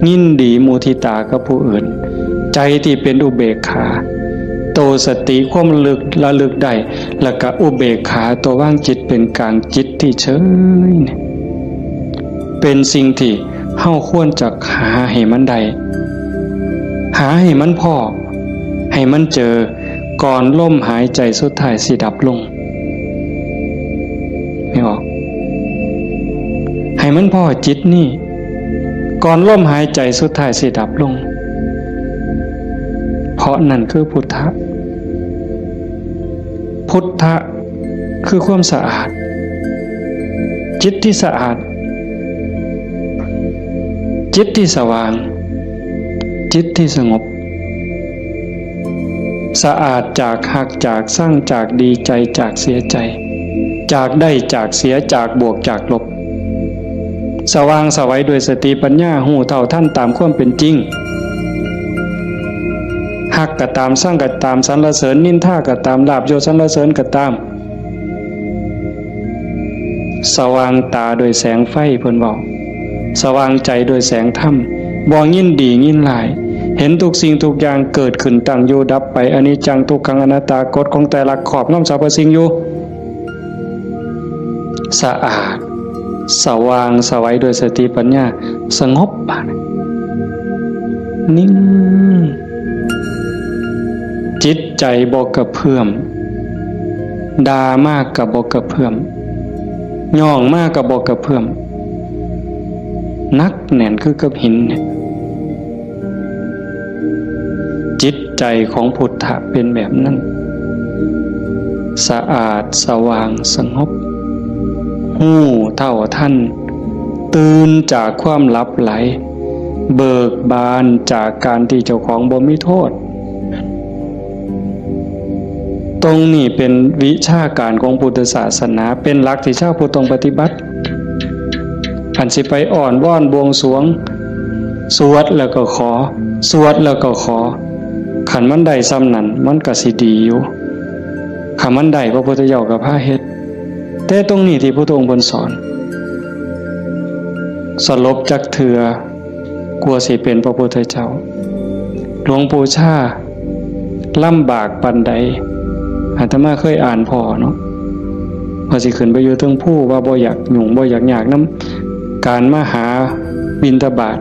A: ยินดีมุทิตากับผู้อื่นใจที่เป็นอุเบกขาโตสติความระลึกได้แล้วก็อุเบกขาตัวว่างจิตเป็นกลางจิตที่เฉยเป็นสิ่งที่เฮาควรจะหาให้มันได้หาให้มันพอให้มันเจอก่อนลมหายใจสุดท้ายสิดับลงไม่ออกให้มันพอจิตนี่ก่อนลมหายใจสุดท้ายสิดับลงเพราะนั่นคือพุทธะพุทธะคือความสะอาดจิตที่สะอาดจิตที่สว่างจิตที่สงบสะอาดจากหักจากสร้างจากดีใจจากเสียใจจากได้จากเสียจากบวกจากลบสว่างสวัยด้วยสติปัญญาหูเท่าท่านตามความเป็นจริงหักก็ตามสร้างก็ตามสรรเสริญนินทาก็ตามลาภยศสรรเสริญก็ตามสว่างตาโดยแสงไฟเพิ่นบอกสว่างใจโดยแสงธรรมบ่ยินดียินร้ายเห็นทุกสิ่งทุกอย่างเกิดขึ้นตั้งอยู่ดับไปอนิจจังทุกขังอนัตตากฎของแต่ละขอบงำสรรพสิ่งอยู่สะอาดสว่างสวัยโดยสติปัญญาสงบนิ่งจิตใจบ่กระเพื่อมด่ามากกับบ่กระเพื่อมย่องมากกับบ่กระเพื่อมนักแน่นคือกับหินเนี่ยจิตใจของพุทธะเป็นแบบนั้นสะอาดสว่างสงบ หู้เท่าทันตื่นจากความหลับไหลเบิกบานจากการที่เจ้าของบ่มีโทษตรงนี้เป็นวิชาการของพุทธศาสนาเป็นหลักที่ชาวพุทธต้องปฏิบัติอันสิไปอ่อนว่อนบวงสรวงสวดแล้วก็ขอสวดแล้วก็ขอขันมันได้ซ้ำนั้นมันก็สิดีอยู่ขันมันได้พระพุทธเจ้ากับพระเฮ็ดแต่ตรงนี้ที่พระองค์สอนสลบจักเถื่อกลัวสิเป็นพระพุทธเจ้าหลวงปู่ชาลำบากปานใดอาตมาเคยอ่านพอเนาะว่าสิขึ้นไปอยู่เทิงผู้ว่าบ่อยากหยุ่งบ่อยากยากนำการมาหาบิณฑบาต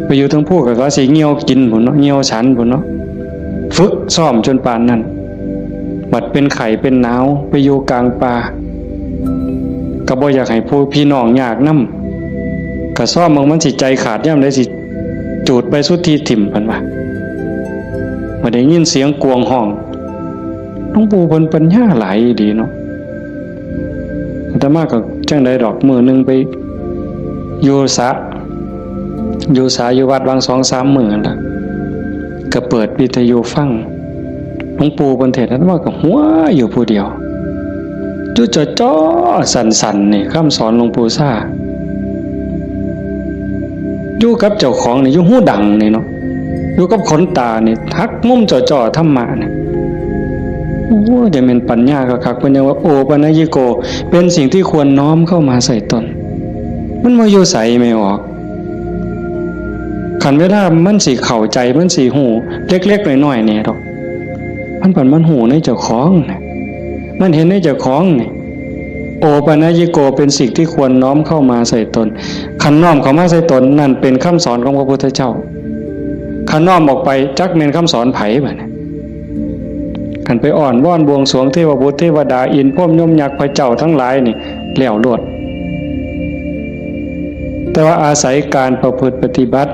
A: ไปอยู่เทิงผู้ก็สิเหี่ยวกินพุ่นเนาะเหี่ยวฉันพุ่นเนาะฝึกซ้อมจนปานนั้นบัดเป็นไข้เป็นหนาวไปอยู่กลางป่าก็บ่อยากให้ผู้พี่น้องยากนำก็ซ้อมมันสิใจขาดยามใดสิจูดไปสุดที่ถิ่มเพิ่นว่าบ่ได้ยินเสียงกวงห้องหลวงปู่เพิ่นปัญญาหลายดีเนาะอาตมาก็จังได๋ดอกมื้อนึงไปอยู่สระอยู่วัดวัง 2-3 มื้อนั่นล่ะก็เปิดวิทยุฟังหลวงปู่เพิ่นเทศน์อาตมาก็หัวอยู่ผู้เดียวจุจ่อๆสั่นๆนี่คำสอนหลวงปู่ซ่าอยู่กับเจ้าของนี่อยู่หูดังนี่เนาะอยู่กับขนตานี่ทักมุมจ่อๆธรรมะนี่โอ้จะเป็นปัญญาคักๆเพิ่นยังว่าโอปัญญิโกเป็นสิ่งที่ควรน้อมเข้ามาใส่ตนมันบ่อยู่ไสไม่ออกคันเวลามันสิเข้าใจมันสิหูเล็กๆน้อยๆนี่ดอกมันหูในเจ้าของมันเห็นในเจ้าของนี่โอปัญญิโกเป็นสิ่งที่ควรน้อมเข้ามาใส่ตนคันน้อมเข้ามาใส่ตนนั่นเป็นคำสอนของพระพุทธเจ้าคันน้อมออกไปจักแม่นคำสอนไผบัดนี้คันไปอ่อนว่อนบวงสรวงเทวบุตรเทวดาอินทร์พรหมยมยักษ์พระเจ้าทั้งหลายนี่แล้วโลดแต่ว่าอาศัยการประพฤติปฏิบัติ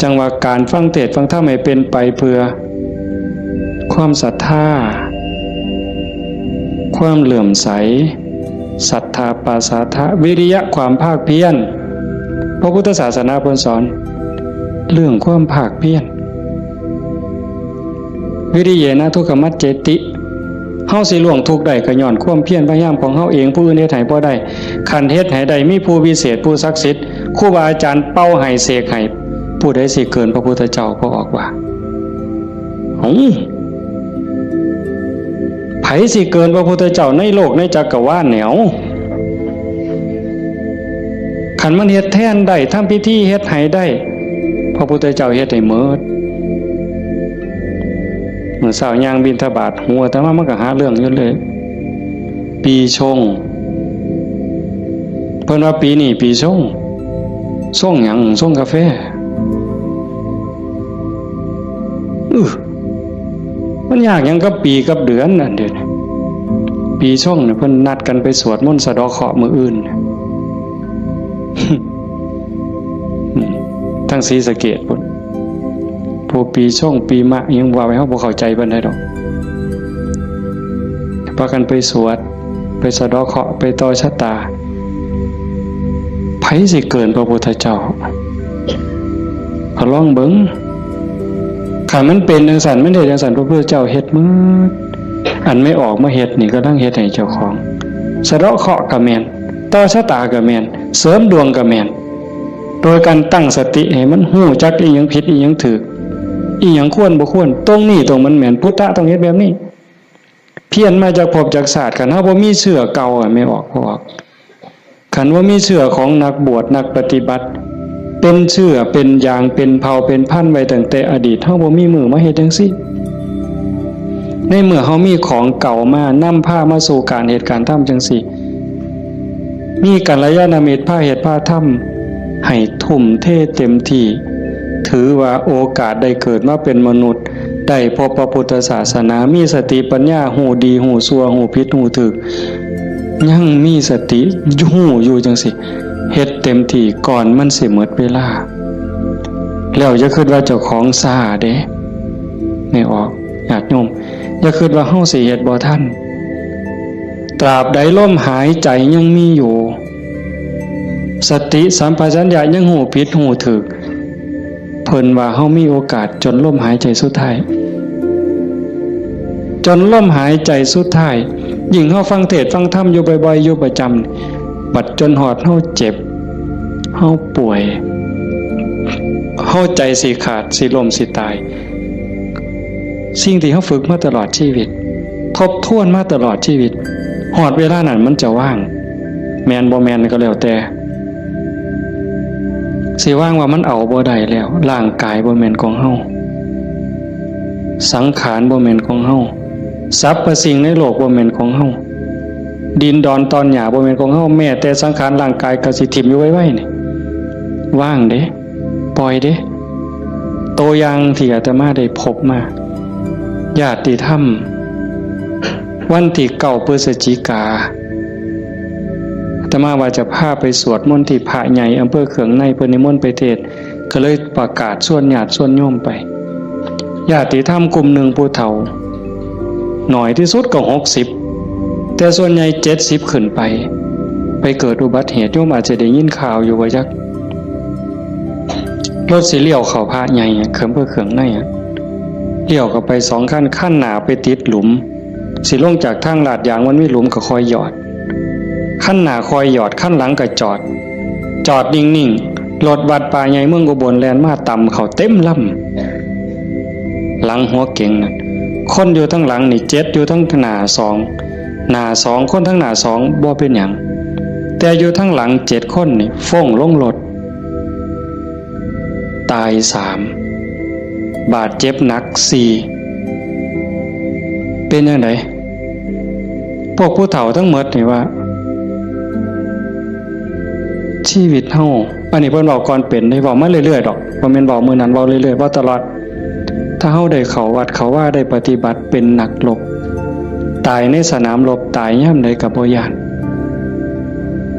A: จังว่าการฟังเทศน์ฟังธรรมให้เป็นไปเพื่อความศรัทธาความเหลื่อมใสศรัทธาปาสาทะวิริยะความภาคเพียรพระพุทธศาสนาเพิ่นสอนเรื่องความภาคเพียรวิริเยนะทุกขมัจเจติเฮาสิล่วงทุกข์ได้ก็ย้อนความเพียรพยายามของเฮาเองผู้อื่นเฮ็ดให้บ่ได้คันเฮ็ดให้ได้มีผู้วิเศษผู้ศักดิ์สิทธิ์ครูบาอาจารย์เป่าให้เสกให้ผู้ใดสิเกินพระพุทธเจ้าก็ออกว่าไผสิเกินพระพุทธเจ้าในโลกในจักรวาลแนวคันมันเฮ็ดแทนได้ทำพิธีเฮ็ดให้ได้พระพุทธเจ้าเฮ็ดให้หมดเมื่อเช้าย่างบิณฑบาตหัวแต่ว่ามันก็หาเรื่องอยู่เลยปีชงเพิ่นว่าปีนี้ปีชงส่งหยังส่งกาแฟมันยากหยังกับปีกับเดือนนั่นเด้อปีชงเนี่ยเพิ่นนัดกันไปสวดมนต์สะเดาะเคราะห์มื้ออื่นทั้งศรีสะเกษพุ่นผู้ปีช่องปีมะยังว่าไว้เฮาบ่เข้าใจปานใดดอกพากันไปสวดไปสะเดาะเคราะห์ไปต่อชะตาไผสิเกินพระพุทธเจ้าลองเบิ่งคันมันเป็นจังซั่นมันเฮ็ดจังซั่นพระพุทธเจ้าเฮ็ดหมดอันไม่ออกมาเฮ็ดนี่ก็ต้องเฮ็ดให้เจ้าของสะเดาะเคราะห์ก็แม่นต่อชะตาก็แม่นเสริมดวงก็แม่นโดยการตั้งสติให้มันฮู้จักอีหยังผิดอีหยังถูกอีหยังควรบ่ควรตรงนี้ตรงมันแม่นพุทธะต้องเฮ็ดแบบนี้เพี้ยนมาจากภพจากศาสตร์คันเฮาบ่มีเชื่อเก่าไม่ออกบ่ออกคันว่ามีเชื่อของนักบวชนักปฏิบัติเป็นเชื่อเป็นอย่างเป็นเผ่าเป็นพันธุ์ไว้ตั้งแต่อดีตเฮาบ่มีมือมาเฮ็ดจังซี่ในเมื่อเฮามีของเก่ามานำพามาสู่การเหตุการณ์ทำจังซี่มีกัลยาณมิตรพาเหตุพาทำให้ทุ่มเทเต็มที่ถือว่าโอกาสได้เกิดมาเป็นมนุษย์ได้พบพระพุทธศาสนามีสติปัญญาหูดีหูชั่วหูผิดหูถูกยังมีสติหูอยู่จังสิเฮ็ดเต็มที่ก่อนมันสิหมดเวลาแล้วอย่าคิดว่าเจ้าของซ่าเด้ไม่ออกญาติโยมอย่าคิดว่าเฮาสิเฮ็ดบ่ทัน ตราบใดลมหายใจยังมีอยู่สติสัมปชัญญะยังหูผิดหูถูกเพิ่นว่าเฮามีโอกาสจนลมหายใจสุดท้ายจนลมหายใจสุดท้ายยิ่งเฮาฟังเทศน์ฟังธรรมอยู่บ่อยๆอยู่ประจำบัดจนหอดเฮาเจ็บเฮาป่วยเฮาใจสิขาดสิล้มสิตายสิ่งที่เฮาฝึกมาตลอดชีวิตทบทวนมาตลอดชีวิตหอดเวลานั้นมันจะว่างแมนบ่แมนก็แล้วแต่สิว่างว่ามันเอาบ่ได้แล้วร่างกายบ่แม่นของเฮาสังขารบ่แม่นของเฮาสรรพสิ่งในโลกบ่แม่นของเฮาดินดอนตอนหญ้าบ่แม่นของเฮาแม้แต่สังขารร่างกายก็สิทิ่มอยู่ไว้ๆนี่ว่างเด้ปล่อยเด้ตัวอย่างที่อาตมาได้พบมาญาติธรรมวันที่9 พฤศจิกาอาตมาว่าจะพาไปสวดมนต์ที่พระใหญ่อำเภอเขืองในเพิ่นนิมนต์ไปเทศน์ก็เลยประกาศชวนญาติชวนโยมไปญาติธรรมกลุ่มหนึ่งผู้เฒ่าหน่อยที่สุดก็60แต่ส่วนใหญ่70ขึ้นไปเกิดอุบัติเหตุโยมอาจจะได้ยินข่าวอยู่ว่าจักรถสิเลี้ยวเข้าพระใหญ่เพิ่นเขืองในเลี้ยวเข้าไป2ขั้นหน้าไปติดหลุมสิลงจากทางลาดยางมันมีหลุมก็คอยหยอดขั้นหน้าคอยหยอดขั้นหลังก็จอดนิ่งๆรถวัดป่าใหญ่เมืองอุบลแล่นมาต่ำเข้าเต็มลำหลังหัวเก่งนั่นคนอยู่ทั้งหลังนี่7อยู่ทั้งหน้า2คนทั้งหน้า2บ่เป็นหยังแต่อยู่ทั้งหลัง7คนนี่ฟ้องลงรถตาย3บาดเจ็บหนัก4เป็นจังได๋พวกผู้เฒ่าทั้งหมดนี่ว่าชีวิตเฮาอันนี้เพิ่นเว้าก่อนเป็นได้เว้ามาเรื่อยๆดอกบ่แม่นเว้ามื้อนั้นเว้าเรื่อยๆเว้าตลอดถ้าเฮาได้เข้าวัดเข้าว่าได้ปฏิบัติเป็นนักรบตายในสนามรบตายยามใดก็บ่ย้าน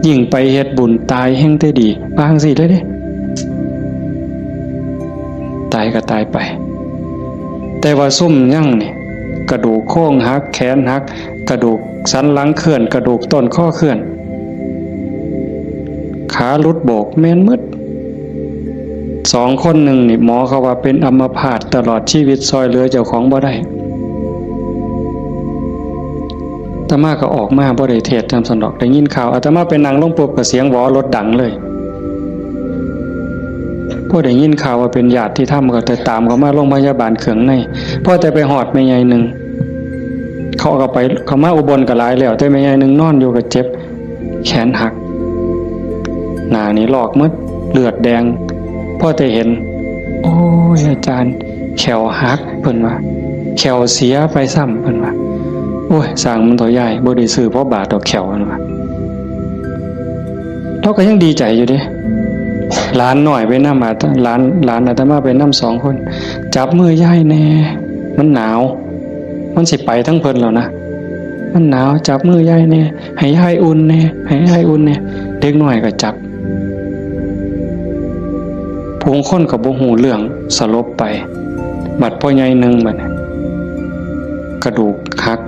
A: ยิ่งไปเฮ็ดบุญตายแห่งแต่ดีว่าจังซี่เลยเด้ตายก็ตายไปแต่ว่าซุ่มยังนี่กระดูกโค้งหักแขนหักกระดูกสันหลังเคลื่อนกระดูกต้นข้อเคลื่อนขาหลุดโบกแม่นมืด2 คนหนึ่งนี่หมอเขาว่าเป็นอัมพาตตลอดชีวิตซอยเหลือเจ้าของบ่ได้อาตมาก็ออกมาบ่ได้เทศน์นำสันดอกได้ยินข่าวอาตมาไปนั่งลงปุ๊บก็เสียงหวอรถดังเลยพอได้ยินข่าวว่าเป็นญาติที่ทำก็แต่ตามเขามาโรงพยาบาลเขืองในพอแต่ไปหอดแม่ใหญ่นึงเขาก็ไปเขามาอุบลก็หลายแล้วแต่แม่ใหญ่นึงนอนอยู่ก็เจ็บแขนหักหน้านี่ลอกหมดเลือดแดงพอแต่เห็นโอ้ยอาจารย์แขวหักเพิ่นว่าแขวเสียไปซ้ำเพิ่นว่าโอ้ยสร้างมันตัวใหญ่บ่ได้ซื้อเพราะบาดดอกแขวเพิ่นว่าเราก็ยังดีใจอยู่เด้หลานหน่อยไปนำมาหลานอาตมาไปนำ2 คนจับมือยายแน่มันหนาวมันสิไปทั้งเพิ่นแล้วนะมันหนาวจับมือยายแน่ให้ยายอุ่นแน่ให้ยายอุ่นแน่เด็กน้อยก็จับผู้คนก็บ่ฮู้เรื่องสลบไปบัดพ่อใหญ่นึงบัดกระดูกหัก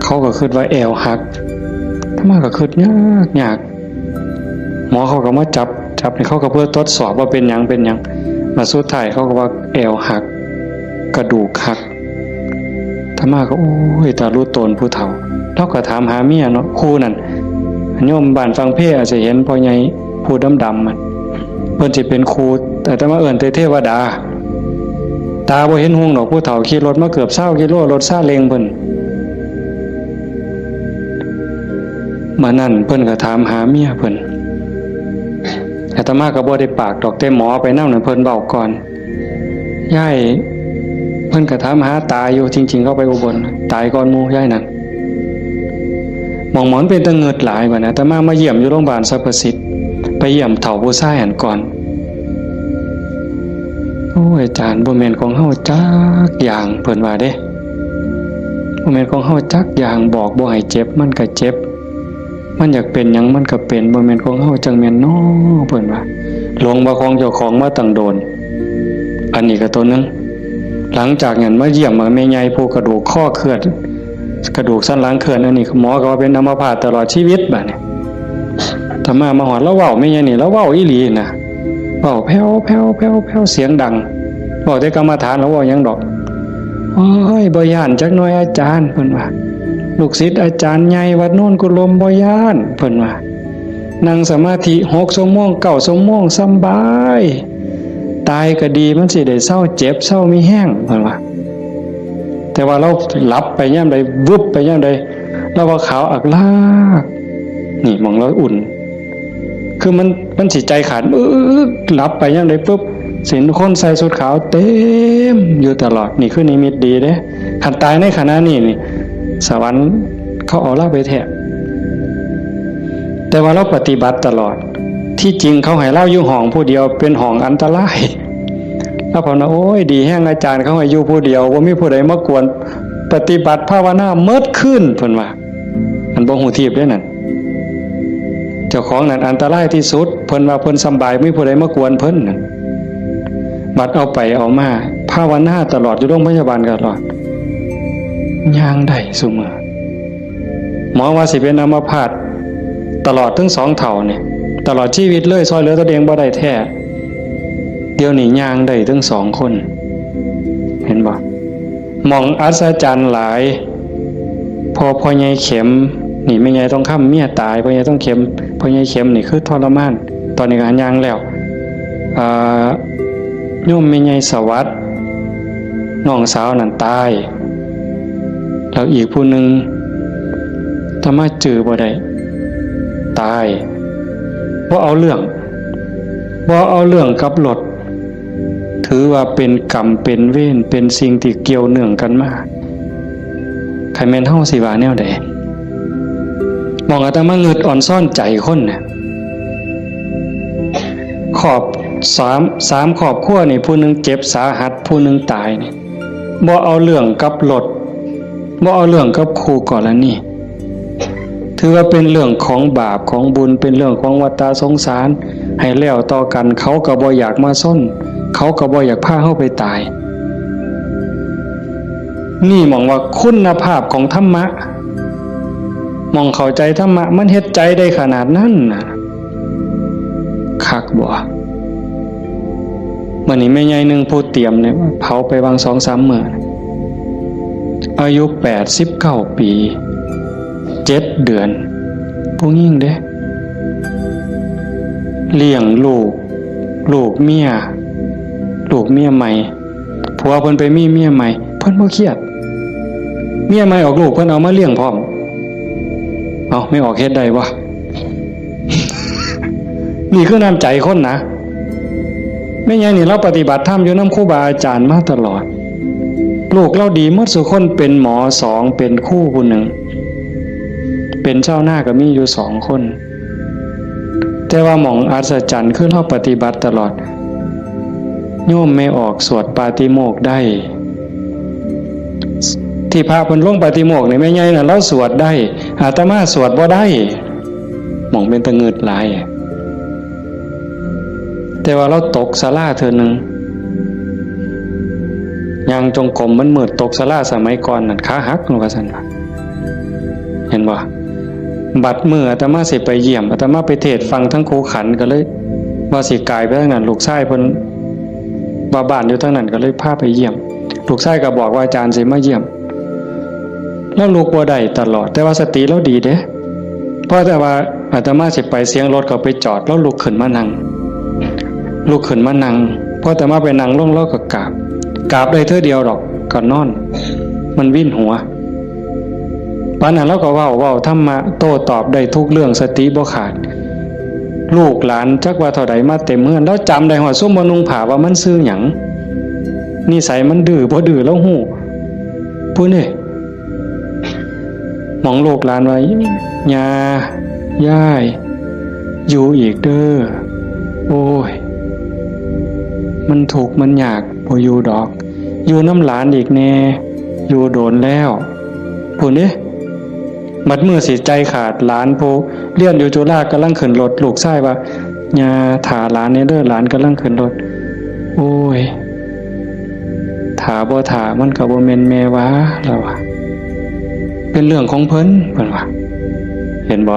A: เขาก็คิดว่าแอวหักถ้ามาก็คิดยากหมอเขาก็มาจับให้เขาก็เพื่อทดสอบว่าเป็นหยังมาสุดท้ายเขาก็ว่าแอวหักกระดูกหักถ้ามาก็โอ้ยตารู้ตนผู้เฒ่าเราก็ถามหาเมียเนาะครูนั่นโยมบ้านฟังเพลอาจจะเห็นพ่อใหญ่ผู้ดำๆมันเพิ่นสิเป็นครูแต่ถ้ามาเอิ้นเทวดาตาบ่เห็นหุ่งดอกผู้เฒ่าขี่รถมาเกือบ20 กิโลรถซาเล้งเพิ่นมานั่นเพิ่นก็ถามหาเมียเพิ่นอาตมาก็บ่ได้ปากดอกแต่หมอไปนำนั่นเพิ่นเว้าก่อนยายเพิ่นก็ถามหาตาอยู่จริงๆเขาไปอุบลตายก่อนหมู่ยายนั่นหมอนเป็นตะเงิดหลายบัดนะอาตมาเยี่ยมอยู่โรงพยาบาลสรรพสิทธิ์ไปเยี่ยมเฒ่าผู้ชายหันก่อนโอ้ยอาจารย์บ่แม่นของเฮาจักอย่างเพิ่นว่าเด้บ่แม่นของเฮาจักอย่างบอกบ่ให้เจ็บมันก็เจ็บมันอยากเป็นหยังมันก็เป็นบ่แม่นของเฮาจังแม่นน้อเพิ่นว่าหลงบ่ของเจ้าของมาตั้งโดนอันนี้ก็ตัวนึงหลังจากนั้นมาเยี่ยมแม่ใหญ่ผู้กระดูกข้อเคลื่อน กระดูกสันหลังเคลื่อนอันนี้หมอก็ว่าเป็นอัมพาตตลอดชีวิตบัดนี้ธรรมาหอดแล้วเว้าไม่ใช่นี่แล้วเว้าอีหลีนะเว้าแผ่วแผ่วแผ่วแผ่วเสียงดังเว้าแต่กรรมฐานแล้วเว้ายังดอกโอ้ยบ่ย่านจักหน่อยอาจารย์เพิ่นว่าลูกศิษย์อาจารย์ใหญ่วัดโน่นกุลมบ่ย่านเพิ่นว่านั่งสมาธิ6 ชั่วโมง9 ชั่วโมงสำบายตายก็ดีมันสิได้เศร้าเจ็บเศร้ามีแห้งเพิ่นว่าแต่ว่าเราหลับไปย่ำใดวุบไปย่ำใดเราว่าขาวอักลากนี่มองเราอุ่นคือมันสิใจขาดหลับไปย่ำใดปุ๊บเห็นคนใส่ชุดขาวเต็มอยู่ตลอดนี่คือนิมิตดีเด้ขันตายในขณะนี้นี่สวรรค์เขาเอาเราไปแทะแต่ว่าเราปฏิบัติตลอดที่จริงเขาให้เล่าอยู่ห้องผู้เดียวเป็นห้องอันตรายแล้วผมนะโอ้ยดีแห้งอาจารย์เขาให้อยู่ผู้เดียวว่ามีผู้ใดมากวนปฏิบัติภาวนาเมิดขึ้นเพิ่นว่าอันบ่ฮู้ทีบเด้นั่นเจ้าของนั่นอันตรายที่สุดเพิ่นว่าเพิ่นสำบายมีผู้ใดมากวนเพิ่นนั่นบัดเอาไปเอามาภาวนาตลอดอยู่โรงพยาบาลตลอดย่างได้ซุมื้อหมอว่าสิเป็นอัมพาตตลอดทั้ง2เท่านี่ตลอดชีวิตเลยซอยเหลือตัวเองบ่ได้แท้เดี๋ยวนี้ย่างได้ทั้ง2คนเห็นบ่มองอัศจรรย์หลายพอใหญ่เข็มนี่ไม่ใหญ่ต้องค้ำเมียตายพอใหญ่ต้องเข็มพอใหญ่เข็มนี่คือทรมานตอนนี้ก็ย่างแล้วโยมไม่ใหญ่สวัสดิ์น้องสาวนั่นตายแล้วอีกผู้หนึ่งธรรมะจือบ่ได้ตายบ่เอาเรื่องกับรถถือว่าเป็นกรรมเป็นเวรเป็นสิ่งที่เกี่ยวเนื่องกันมาใครแม่นเฮาสิว่าแนวใดมองอาตมาเงิดอ่อนซ่อนใจคนน่ะขอบ3ครอบครัวนี่ผู้หนึงเจ็บสาหัสผู้หนึงตายนี่บ่เอาเรื่องกับรถบ่เอาเรื่องกับคู่กรณีถือว่าเป็นเรื่องของบาปของบุญเป็นเรื่องของวัฏสงสารให้แล้วต่อกันเขาก็บ่อยากมาซ่อนเขาก็บ่อยากพาเฮาไปตายนี่มองว่าคุณภาพของธรรมะมองเข้าใจธรรมะมันเฮ็ดใจได้ขนาดนั้นน่ะคักบ่มื้อนี้แม่ใหญ่นึงผู้เตรียมเนี่ยเผาไปวาง 2-3 มื้ออายุ89 ปี7 เดือนผู้หญิงเด้เลี้ยงลูกเมียใหม่ผัวเพิ่นไปมีเมียใหม่เพิ่นบ่เครียดเมียใหม่ออกลูกเพิ่นเอามาเลี้ยงพร้อมเอาไม่ออกเฮ็ดได้วะ นี่คือน้ำใจคนนะแม่ใหญ่นี่เราปฏิบัติธรรมอยู่นำครูบาอาจารย์มาตลอดลูกเราดีหมดทุกคนเป็นหมอ2เป็นครูผู้หนึ่งเป็นเจ้าหน้าก็มีอยู่2คนแต่ว่าหม่องอัศจรรย์คือเราปฏิบัติตลอดโยมไม่ออกสวดปาติโมกข์ได้ที่พระเพิ่นลงปาติโมกข์นี่แม่ใหญ่น่ะเราสวดได้อาตมาสวดบ่ได้หม่องเป็นตะงึดหลายแต่ว่าเราตกศาลาเทื่อนึงยังจงกรมมันมืดตกศาลาสมัยก่อนนั่นขาหักลงว่าซั่นว่าเห็นบ่บัดมื้ออาตมาสิไปเยี่ยมอาตมาไปเทศน์ฟังทั้งครูขันก็เลยว่าสิกายไปทางนั้นลูกชายเพิ่นว่าบ้านอยู่ทางนั้นก็เลยพาไปเยี่ยมลูกชายก็บอกว่าอาจารย์สิมาเยี่ยมแล้วลูกบ่ได้ตลอดแต่ว่าสติเราดีเด้เพราะแต่ว่าอาตมาสิไปเสียงรถก็ไปจอดแล้วลุกขึ้นมานั่งพออาตมาไปนั่งลงแล้วก็กราบได้เท่าเดียวดอกก็นอนมันวิ่นหัวปานนั้นเราก็เว้าธรรมะโต้ตอบได้ทุกเรื่องสติบ่ขาดลูกหลานจักว่าเท่าใดมาเต็มเฮือนแล้วจำได้ฮอดซุมบ่นุ่งผ้าว่ามันชื่อหยังนิสัยมันดื้อบ่ดื้อแล้วฮู้ผู้นี่มองลูกหลานไว้ย่า ยายอยู่อีกเด้อโอ้ยมันถูกมันยากบ่อยู่ดอกอยู่น้ำหลานอีกแน่อยู่โดนแล้วผู้นี้มัดมือสิใจขาดหลานผู้เรียนอยู่จุฬากำลังขึ้นรถลูกชายว่าย่าถาหลานนี่เด้อหลานกำลังขึ้นรถโอ้ยถาบ่ถามันก็บ่แม่นแม่วะแล้ว เป็นเรื่องของเพิ่นเพิ่นว่าเห็นบ่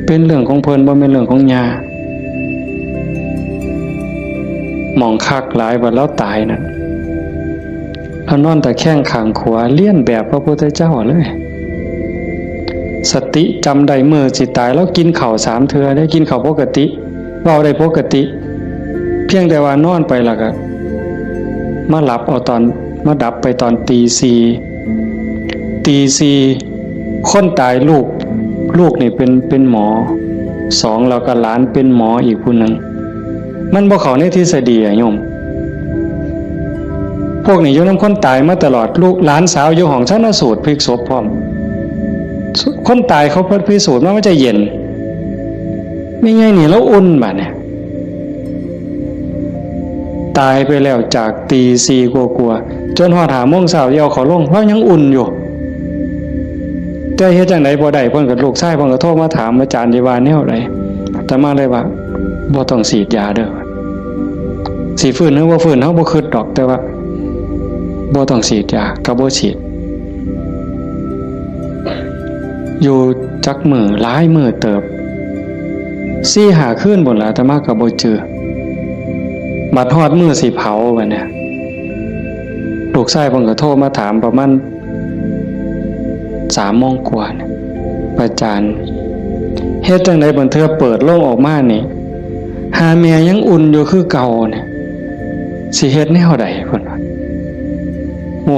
A: เป็นเรื่องของเพิ่นบ่แม่นเรื่องของญาหมองคักหลายว่าแล้วตายนั่นเอานอนตะแคงข้างขวาเลียนแบบพระพุทธเจ้าเลยสติจำได้มื้อสิตายแล้วกินข้าว3เทื่อได้กินข้าวปกติเว้าได้ปกติเพียงแต่ว่านอนไปแล้วก็มาหลับเอาตอนมาดับไปตอนตีสี่คนตายลูกนี่เป็นหมอ2แล้วก็หลานเป็นหมออีกผู้นึงมันบ่เข้าในทฤษฎีอะโยมพวกนี้อยู่นำคนตายมาตลอดลูกหลานสาวอยู่ห้องชันสูตรพลิกศพพร้อมคนตายเขาเพิ่นพิสูจน์ว่ามันจะเย็นไม่ไงนี่แล้วอุ่นบัดเนี่ยตายไปแล้วจากตีสี่กลัวจนฮอด5 โมงเช้าเดี๋ยวเขาลงเพราะยังอุ่นอยู่แต่เฮ็ดจังได๋บ่ได้เพิ่นก็ลูกชายเพิ่นก็โทรมาถามอาจารย์ที่ว่าแนวใดแต่มาเลยว่าบ่ต้องฉีดยาเด้อสิฟื้นหรือบ่ฟื้นเฮาบ่คิดดอกแต่ว่าบ่ต้องฉีดยาก็บ่ฉีดอยู่จักมื้อหลายมื้อเติบ4-5 คืนพุ่นล่ะแต่มาก็บ่เจอบัดฮอดมื้อสิเผาบัดเนี่ยลูกชายเพิ่นก็โทรมาถามประมาณ3 โมงกว่าเนี่ยอาจารย์เฮ็ดจังได๋บัดเทื่อเปิดโลงออกมานี่หาแม่ยังอุ่นอยู่คือเก่าเนี่ยสิเฮ็ดแนวใดเพิ่นว่าโอ้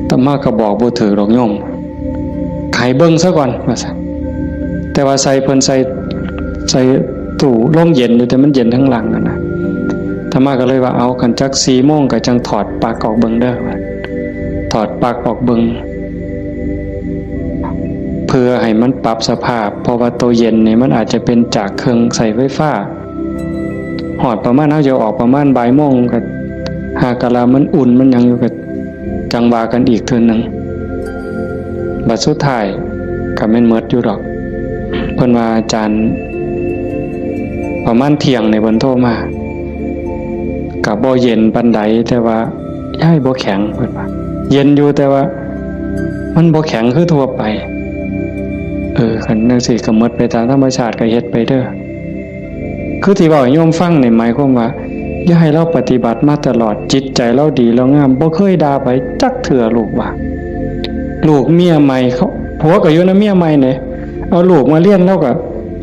A: ตะมาก็บอกบ่ถูกดอกโยมไขเบิ่งซะก่อนว่าซั่นแต่ว่าใส่เพิ่นใส่ตู้ลมเย็นอยู่แต่มันเย็นทั้งหลังนั่นน่ะตะมาก็เลยว่าเอาคันจัก4 โมงก็จังถอดปลั๊กออกเบิ่งเด้อว่าถอดปลั๊กออกเบิ่งเพื่อให้มันปรับสภาพเพราะว่าตัวเย็นนี่มันอาจจะเป็นจากเครื่องใส่ไฟฟ้าหอดประมาณเฮาจะออกประมาณบ่ายโมงก็หากะลามันอุ่นมันยังอยู่ก็จังว่ากันอีกเทื่อนึงบัดสุดท้ายก็แม่นหมดอยู่ดอกเพิ่นว่าอาจารย์ประมาณเที่ยงในเพิ่นโทรมาก็บ่เย็นปานใดแต่ว่าย้ายบ่แข็งเพิ่นว่าเย็นอยู่แต่ว่ามันบ่แข็งคือทั่วไปคันจังซี่ก็หมดไปตามธรรมชาติก็เฮ็ดไปเด้อคือที่เว้าให้โยมฟังนี่หมายความว่าอย่าให้เราปฏิบัติมาตลอดจิตใจเราดีเรางามบ่เคยด่าไผจักเทื่อลูกว่าลูกเมียใหม่เขาผัวก็อยู่นำเมียใหม่นี่เอาลูกมาเลี้ยงแล้วก็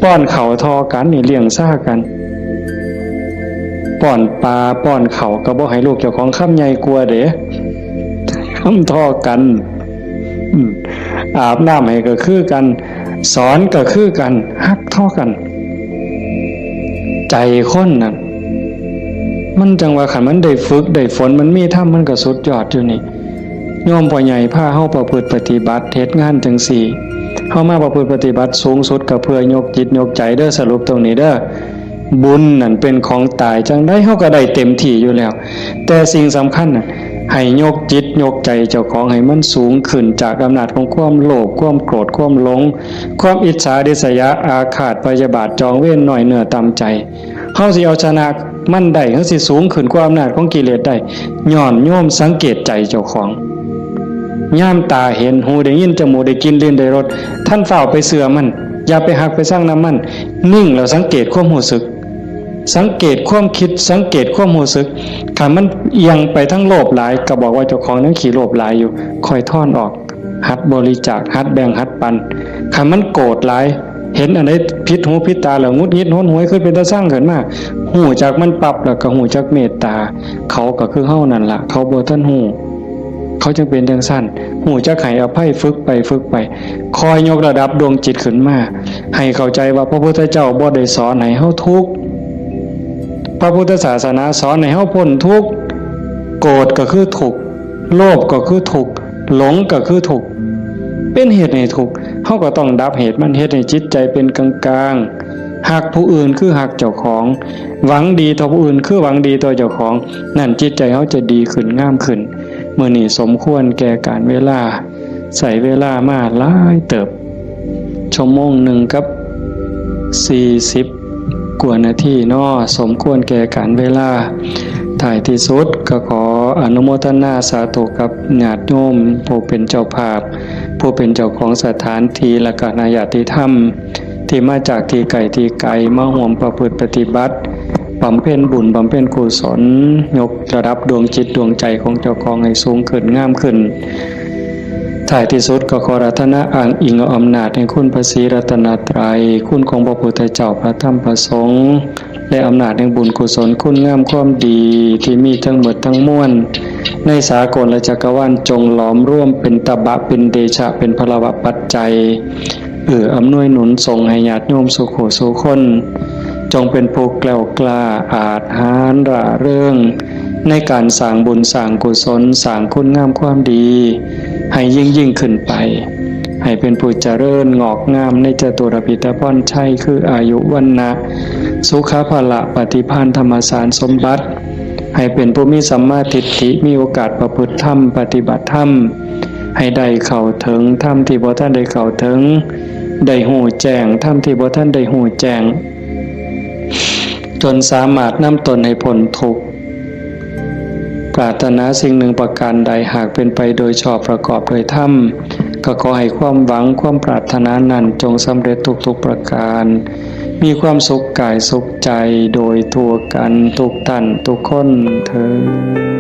A: ป้อนข้าวทอกันนี่เลี้ยงซ่ากันป้อนปลาป้อนข้าวก็บ่ให้ลูกเจ้าของคำใหญ่กลัวเด้คำทอกันอาบน้ำให้ก็คือกันสอนก็คือกันฮักทอกันใจคนน่ะมันจังว่าคันมันได้ฝึกได้ฝนมันมีธรรมมันก็สุดยอดอยู่นี่โยมพ่อใหญ่พาเฮาประพฤติปฏิบัติเฮ็ดงานจังซี่เฮามาประพฤติปฏิบัติสูงสุดก็เพื่อยกจิตยกใจเด้อสรุปตรงนี้เด้อบุญนั่นเป็นของตายจังได้เฮาก็ได้เต็มที่อยู่แล้วแต่สิ่งสำคัญน่ะให้ยกจิตยกใจเจ้าของให้มันสูงขึ้นจากอำนาจของความโลภความโกรธความหลงความอิจฉาริษยาอาฆาตพยาบาทจองเวรหน่อยเหนือต่ำใจเฮาสิเอาชนะมันได้เฮาสิสูงขึ้นกว่าอำนาจของกิเลสได้ย้อนโยมสังเกตใจเจ้าของย่ามตาเห็นหูได้ยินจมูกได้กินลิ้นได้รสท่านเฝ้าไปเสือมันอย่าไปหักไปสร้างน้ำมันนิ่งแล้วสังเกตความรู้สึกสังเกตความคิดสังเกตความรู้สึกถ้ามันเอียงไปทั้งโลภหลายก็บอกว่าเจ้าของนั้นขี้โลภหลายอยู่ค่อยถอนออกหัดบริจาคหัดแบ่งหัดปันถ้ามันโกรธหลายเห็นอันใดผิดหูผิดตาแล้วงุดหงิดโหนหวยขึ้นเป็นตาสร้างขึ้นมาหูจากมันปรับแล้วก็หูจากเมตตาเขาก็คือเฮานั่นล่ะเขาบ่ทันหูเขาจึงเป็นจังซั่นหูจักให้อภัยฝึกไปคอยยกระดับดวงจิตขึ้นมาให้เข้าใจว่าพระพุทธเจ้าบ่ได้สอนให้เฮาทุกข์พระพุทธศาสนาสอนให้เฮาพ้นทุกข์โกรธก็คือทุกข์โลภก็คือทุกข์หลงก็คือทุกข์เป็นเหตุให้ทุกข์เฮาก็ต้องดับเหตุมันเฮ็ดให้จิตใจเป็นกลางๆฮักผู้อื่นคือฮักเจ้าของหวังดีต่อผู้อื่นคือหวังดีต่อเจ้าของนั่นจิตใจเฮาจะดีขึ้นงามขึ้นมื้อนี้สมควรแก่การเวลาใส่เวลามาหลายเติบชั่วโมงนึงกับ40กว่านาทีเนาะสมควรแก่การเวลาท้ายที่สุดก็ขอ อนุโมทนาสาธุกับญาติโยมผู้เป็นเจ้าภาพผู้เป็นเจ้าของสถานที่และก็ญาติธรรมที่มาจากที่ไกลมาร่วมประพฤติปฏิบัติบำเพ็ญบุญบำเพ็ญกุศลยกระดับดวงจิตดวงใจของเจ้าของให้สูงขึ้นงามขึ้นท้ายที่สุดก็ขอรัตนาอ้างอิงเอาอำนาจแห่งคุณพระศรีรัตนตรัยคุณของพระพุทธเจ้าพระธรรมพระสงฆ์และอำนาจแห่งบุญกุศลคุณงามความดีที่มีทั้งหมดทั้งมวลในสากลและจักรวาลจงหลอมร่วมเป็นตบะเป็นเดชะเป็นพลวะปัจจัยอำนวยหนุนส่งให้ญาติโยมสุขสุคนจงเป็นผู้แกล้วกล้าอาจหาญร่าเริงในการสร้างบุญสร้างกุศลสร้างคุณงามความดีให้ยิ่งขึ้นไปให้เป็นผู้เจริญงอกงามในจตุรพิธพรชัยคืออายุวันนะสุขภละปฏิภาณธรรมสารสมบัติให้เป็นผู้มีสัมมาทิฏฐิมีโอกาสประพฤติธรรมปฏิบัติธรรมให้ได้เข้าถึงธรรมที่บ่ท่านได้เข้าถึงได้หูแจ้งธรรมที่บ่ท่านได้หูแจ้งจนสามารถนำตนให้พ้นทุกข์ปรารถนาสิ่งหนึ่งประการใดหากเป็นไปโดยชอบประกอบโดยธรรมก็ขอให้ความหวังความปรารถนานั้นจงสำเร็จทุกประการมีความสุขกายสุขใจโดยทั่วกันทุกท่านทุกคนเทอญ